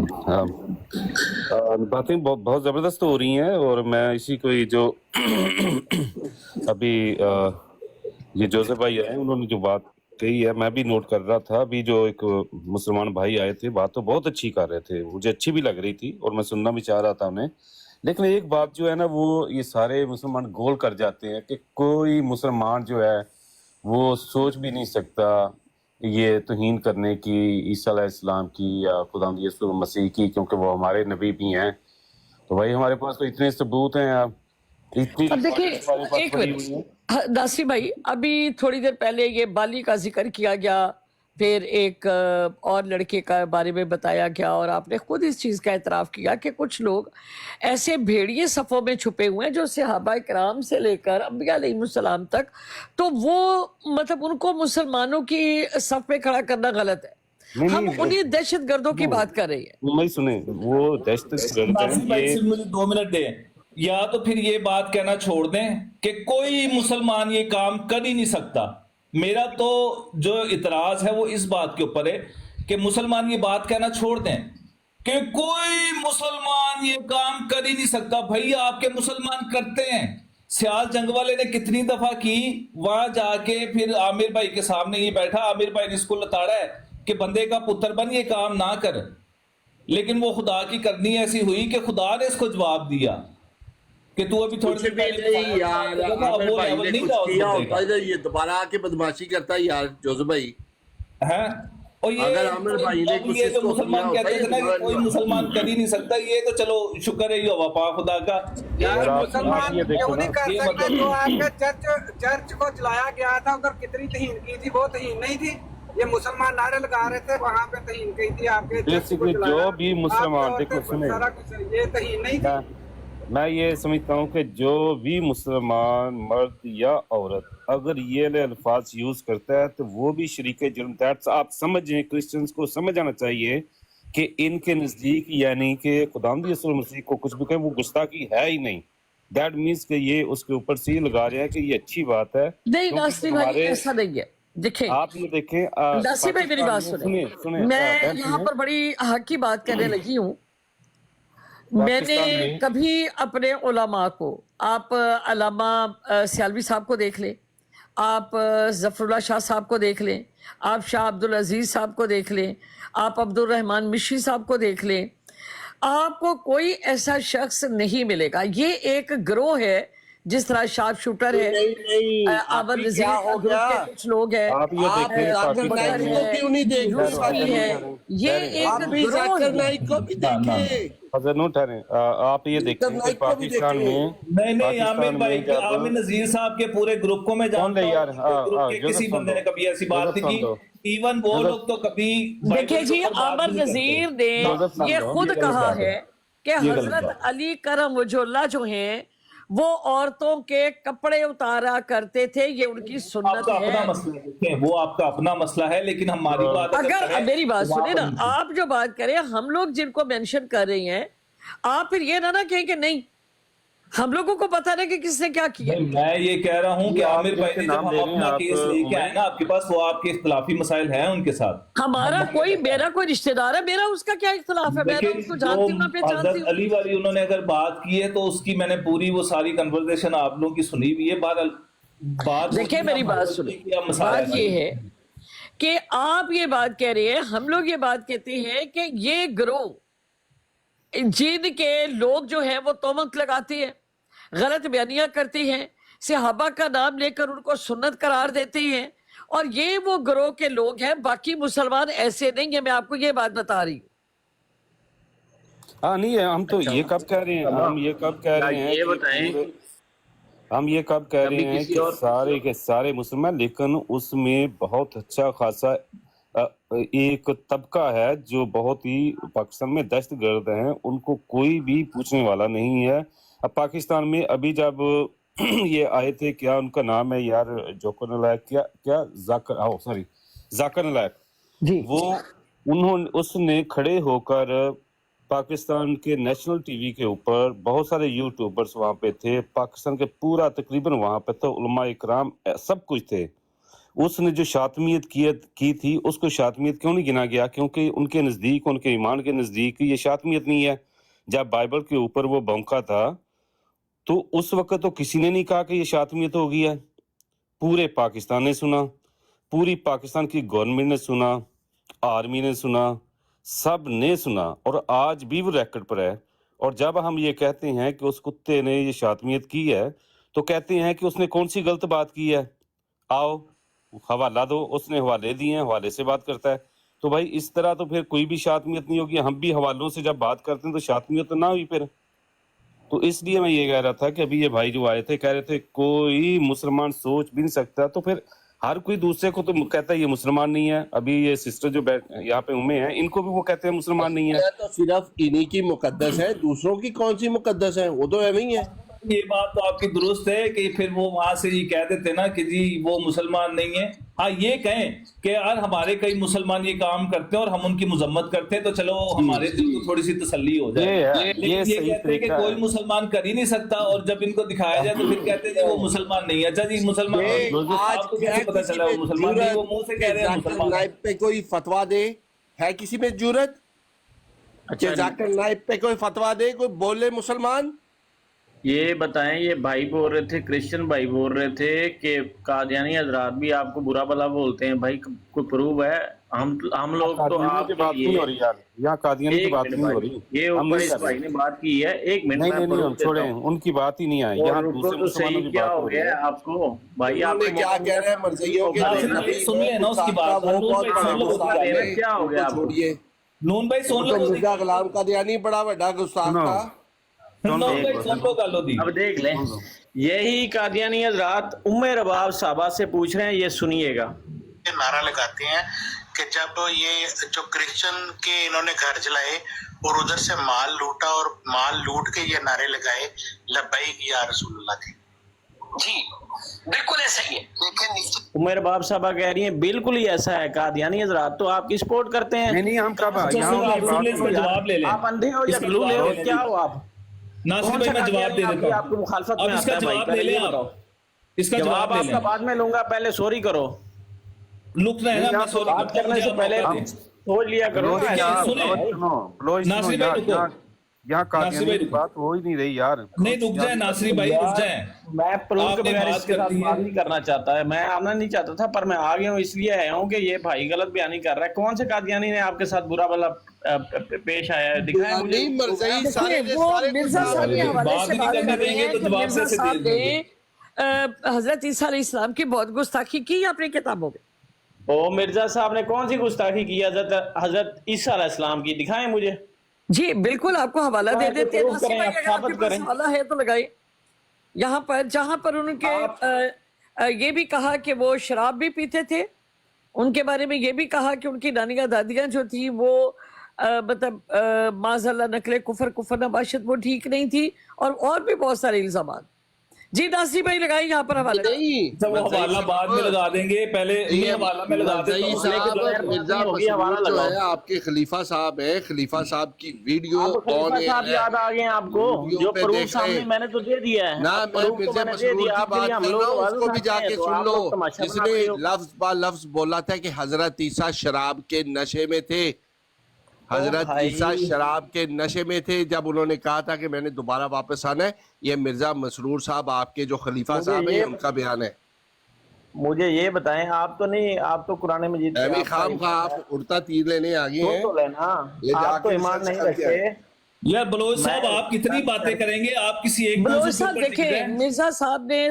باتیں بہت زبردست ہو رہی ہیں، اور میں اسی کو جو ابھی یہ جوزف بھائی آئے انہوں نے جو بات کہی ہے میں بھی نوٹ کر رہا تھا. ابھی جو ایک مسلمان بھائی آئے تھے بات تو بہت اچھی کر رہے تھے، مجھے اچھی بھی لگ رہی تھی اور میں سننا بھی چاہ رہا تھا انہیں. لیکن ایک بات جو ہے نا وہ یہ سارے مسلمان گول کر جاتے ہیں کہ کوئی مسلمان جو ہے وہ سوچ بھی نہیں سکتا یہ توہین کرنے کی عیسیٰ علیہ السلام کی یا خدا یسوع مسیح کی، کیونکہ وہ ہمارے نبی بھی ہیں. تو بھائی ہمارے پاس تو اتنے ثبوت ہیں، آپ اتنی اب دیکھیں ایک منٹ ناصر بھائی، ابھی تھوڑی دیر پہلے یہ بالی کا ذکر کیا گیا، پھر ایک اور لڑکے کا بارے میں بتایا گیا، اور آپ نے خود اس چیز کا اعتراف کیا کہ کچھ لوگ ایسے بھیڑیے صفوں میں چھپے ہوئے ہیں جو صحابہ کرام سے لے کر انبیاء علیہ السلام تک، تو وہ مطلب ان کو مسلمانوں کی صف میں کھڑا کرنا غلط ہے. ہم انہی دہشت گردوں کی بات کر رہے ہیں. نہیں سنیں، وہ دہشت گرد ناصر بھائی ہیں. صرف مجھے 2 منٹ دیں، یا تو پھر یہ بات کہنا چھوڑ دیں کہ کوئی مسلمان یہ کام کر ہی نہیں سکتا. میرا تو جو اعتراض ہے وہ اس بات کے اوپر ہے کہ مسلمان یہ بات کہنا چھوڑ دیں کہ کوئی مسلمان یہ کام کر ہی نہیں سکتا. بھائی آپ کے مسلمان کرتے ہیں. سیال جنگ والے نے کتنی دفعہ کی، وہاں جا کے پھر عامر بھائی کے سامنے یہ بیٹھا، عامر بھائی نے اس کو لتاڑا ہے کہ بندے کا پتر بن یہ کام نہ کر، لیکن وہ خدا کی کرنی ایسی ہوئی کہ خدا نے اس کو جواب دیا کہ تو ابھی تھوڑی نہیں یار، عامر بھائی نے کچھ کیا ہوتا ہے یہ دوبارہ آ کے بدماشی کرتا ہے یار جوزف بھائی. ہے اور اگر عامر بھائی نے کچھ یہ اس جو کو مسلمان کیا کہتے ہوتا تھے نا کہ کوئی مسلمان کر ہی نہیں سکتا، یہ تو چلو شکر ہے یہ وفا خدا کا. یار مسلمان کیوں نہیں کر سکتے؟ جو آپ کے چرچ کو چلایا گیا تھا ادھر کتنی توہین کی تھی، وہ توہین نہیں تھی؟ یہ مسلمان نعرے لگا رہے تھے، وہاں پہ توہین کی تھی آپ کے چرچ کو چلایا. جو بھی مسلمان دیکھو سنیں، یہ توہین نہیں تھی. میں یہ سمجھتا ہوں کہ جو بھی مسلمان مرد یا عورت اگر یہ الفاظ یوز کرتا ہے تو وہ بھی شریک جرم. آپ سمجھیں، کرسچنز کو سمجھ آنا چاہیے کہ ان کے نزدیک یعنی کہ خداوند یسوع مسیح کو کچھ بھی کہیں وہ گستاخی ہے ہی نہیں. دیٹ مینس کہ یہ اس کے اوپر سے لگا رہے ہیں کہ یہ اچھی بات ہے. نہیں ناصر بھائی ایسا نہیں ہے. دیکھیں آپ یہ دیکھیں ناصر بھائی میری بات سنیں، میں یہاں پر بڑی حق کی بات کرنے لگی ہوں. میں نے کبھی اپنے علماء کو، آپ علامہ سیالوی صاحب کو دیکھ لیں، آپ ظفر اللہ شاہ صاحب کو دیکھ لیں، آپ شاہ عبدالعزیز صاحب کو دیکھ لیں، آپ عبد الرحمن مشری صاحب کو دیکھ لیں، آپ کو کوئی ایسا شخص نہیں ملے گا. یہ ایک گروہ ہے، جس طرح شارپ شوٹر ہے، آمر نذیر گروپ کے کچھ لوگ ہیں، آپ یہ دیکھیں پاکستان یہ ایک گروہ ہے. حضرت نو ٹھہریں، آپ یہ دیکھیں کہ پاکستان میں نہیں عامر بھائی، عامر نذیر صاحب کے پورے گروپ کو میں جانتا ہوں، کسی بندے نے کبھی ایسی بات نہیں کی. ایون وہ لوگ تو کبھی دیکھیں جی، عامر نذیر نے یہ خود کہا ہے کہ حضرت علی کرم وجہ اللہ جو ہیں وہ عورتوں کے کپڑے اتارا کرتے تھے، یہ ان کی سنت ہے. وہ آپ کا اپنا مسئلہ ہے، لیکن ہماری بات اگر میری بات سنیں نا، آپ جو بات کریں، ہم لوگ جن کو مینشن کر رہی ہیں، آپ پھر یہ نہ کہیں کہ نہیں ہم لوگوں کو پتہ نہیں کہ کس نے کیا کیا. میں یہ کہہ رہا ہوں کہ عامر بھائی نے جب ہم اپنا کیس لے کے آئے نا آپ کے پاس، وہ آپ کے اختلافی مسائل ہیں ان کے ساتھ. ہمارا میرا کوئی رشتہ دار ہے، میرا اس کا کیا اختلاف ہے؟ میں اس کو جانتی ہوں، میں پہچانتی حضرت علی والی انہوں نے اگر بات کی ہے تو اس کی میں نے پوری وہ ساری کنورسیشن آپ لوگوں کی سنی ہوئی ہے. بات دیکھیں میری بات سنیں، بات یہ ہے کہ آپ یہ بات کہہ رہے ہیں، ہم لوگ یہ بات کہتے ہیں کہ یہ گروہ جن کے لوگ جو ہیں وہ تہمت لگاتے ہیں، غلط بیانیاں کرتے ہیں، صحابہ کا نام لے کر ان کو سنت قرار دیتے ہیں، اور یہ وہ گروہ کے لوگ ہیں. باقی مسلمان ایسے نہیں ہیں، میں آپ کو یہ بات بتا رہی ہوں. ہاں نہیں ہے، ہم تو یہ کب کہہ رہے ہیں، ہم یہ کب کہہ رہے ہیں کہ سارے کے سارے مسلمان، لیکن اس میں بہت اچھا خاصا ایک طبقہ ہے جو بہت ہی پاکستان میں دہشت گرد ہیں، ان کو کوئی بھی پوچھنے والا نہیں ہے. अब पाकिस्तान में अभी जब ये आए थे, क्या उनका नाम है यार, जोकर नालायक, क्या जाकिर नालायक जी, वो उसने खड़े होकर पाकिस्तान के नेशनल टीवी के ऊपर, बहुत सारे यूट्यूबर्स वहाँ पे थे, पाकिस्तान के पूरा तकरीबन वहाँ पे तो उलमा इकराम सब कुछ थे, उसने जो शातमियत की थी उसको शातमियत क्यों नहीं गिना गया? क्योंकि उनके नज़दीक, उनके ईमान के नज़दीक ये शातमियत नहीं है। जब बाइबल के ऊपर वो भौंका था तो उस वक्त तो किसी ने नहीं कहा कि ये शातमियत हो गई है। पूरे पाकिस्तान ने सुना, पूरी पाकिस्तान की गवर्नमेंट ने सुना, आर्मी ने सुना, सब ने सुना, और आज भी वो रिकॉर्ड पर है। और जब हम ये कहते हैं कि उस कुत्ते ने ये शातमियत की है तो कहते हैं कि उसने कौन सी गलत बात की है, आओ हवाला दो, उसने हवाले दिए हैं, हवाले से बात करता है। तो भाई इस तरह तो फिर कोई भी शातमियत नहीं होगी। हम भी हवालों से जब बात करते हैं तो शातमियत तो ना हुई फिर। तो इसलिए मैं ये कह रहा था कि अभी ये भाई जो आए थे कह रहे थे कोई मुसलमान सोच भी नहीं सकता, तो फिर हर कोई दूसरे को तो कहता है ये मुसलमान नहीं है। अभी ये सिस्टर जो यहाँ पे उम्मे हैं, इनको भी वो कहते हैं मुसलमान नहीं है। तो सिर्फ इन्हीं की मुकद्दस है, दूसरों की कौन सी मुकद्दस है? वो तो एवं ही है। ये बात तो आपकी दुरुस्त है कि फिर वो वहां से ये कह देते ना कि जी वो मुसलमान नहीं है। हाँ, ये कहें कि यार हमारे कई मुसलमान ये काम करते हैं और हम उनकी मजम्मत करते हैं तो चलो हमारे दिल को थोड़ी सी तसल्ली हो जाए। लेकिन ये कहते हैं कि कोई मुसलमान कर ही नहीं सकता, और जब इनको दिखाया जाए तो फिर कहते हैं जी वो मुसलमान नहीं है। अच्छा जी, मुसलमान आपको कैसे पता चला वो मुसलमान नहीं? वो मुंह से कह रहे हैं मुसलमान। नाइब पे कोई फतवा दे, है किसी में जुर्रत? अच्छा, जाकिर नाइब पे कोई फतवा दे, कोई बोले मुसलमान? ये बताएं, ये भाई बोल रहे थे, क्रिश्चियन भाई बोल रहे थे कि कादियानी हजरात भी आपको बुरा भला बोलते हैं। भाई कोई प्रूव है? हम लोग तो आपकी बात नहीं हो रही यार, यहाँ कादियानी की बात नहीं हो रही। ये ऊपर इस भाई ने बात की है, एक मिनट नहीं छोड़े, उनकी बात ही नहीं आई यहाँ। दूसरे मुसलमानों की क्या बात हो गया है आपको? भाई आप क्या कह रहे हैं? मरज़इयों के सुन ले ना उसकी बात। क्या हो गया? छोड़िए, नून भाई सुन लो। मिर्जा गुलाम कादियानी बड़ा बड़ा गुस्ताख था। अब देख लें, यही कादियानी हजरात उम्मे रबाब साहबा से पूछ रहे हैं, ये सुनिएगा। नारा लगाते हैं कि जब ये जो क्रिश्चियन के इन्होंने घर जलाए और उधर से माल लूटा और माल लूट के ये नारे लगाए लब्बैक या रसूलुल्लाह के। जी बिल्कुल ऐसा ही है। लेकिन उम्मे रबाब साहबा कह रही हैं बिल्कुल ही ऐसा है। कादियानी हजरात तो आपकी सपोर्ट करते हैं। नहीं हम कब जवाब ले लें। आप अंधे हो या लूले हो, क्या हो आप? नासिर भाई मैं जवाब दे देता हूं। आपको मुखालफत में इसका जवाब ले ले आप। इसका जवाब आपका बाद में लूंगा, पहले सॉरी करो। लुकना है ना, मैं सॉरी करने से पहले सोच लिया करो। नासिर भाई रुको, यहाँ कादियानी की बात हो ही नहीं रही यार। नहीं रुक जाए नासिर भाई, रुक जाए। मैं प्रूफ के बगैर इसके साथ बात नहीं करना चाहता है। मैं आना नहीं चाहता था पर मैं आ गया हूँ, इसलिए आया हूँ कि ये भाई गलत बयानी कर रहा है। कौन से कादियानी ने आपके साथ बुरा भला पेश आया है? दिखाएं मुझे। हजरत ईसा अलैहिस्सलाम की बहुत गुस्ताखी की अपनी किताबों में। ओ मिर्जा साहब ने कौन सी गुस्ताखी की हजरत ईसा अलैहिस्सलाम की? दिखाएं मुझे। जी बिल्कुल, आपको हवाला दे देते हैं। हवाला है तो लगाइए। यहाँ पर जहाँ पर उनके ये भी कहा कि वो शराब भी पीते थे, उनके बारे में ये भी कहा कि उनकी नानियाँ दादियाँ जो थी वो मतलब माज़अल्लाह नकले कुफर नबाशत वो ठीक नहीं थी, और भी बहुत सारे इल्जामात। जी नासिर भाई लगाइए यहाँ पर हवाला। सब हवाला बाद में लगा देंगे, पहले हवाला में लगा देते हैं। मिर्जा मसरूर जो है आपके खलीफा साहब है, खलीफा साहब की वीडियो ऑन है। याद आ गए आपको? जो प्रूफ सामने मैंने तो दे दिया है ना। मैं मिर्जा मसरूर की बात कर रहा हूं, उसको भी जाके सुन लो। जिसने लफ्ज बा लफ्ज बोला था कि हजरत ईसा शराब के नशे में थे, हजरत ईसा शराब के नशे में थे जब उन्होंने कहा था कि मैंने दोबारा वापस आना है। ये मिर्जा मसरूर साहब आपके जो खलीफा साहब है उनका बयान है। मुझे ये बताएं, आप तो नहीं, आप तो कुरान मजीद खाम खा आप उड़ता तीर लेने आ गए हैं। तो लेना, आप तो ईमान नहीं रखते यार। बलोच साहब आप कितनी बातें करेंगे? आप किसी एक बलोच साहब देखें, मिर्जा साहब ने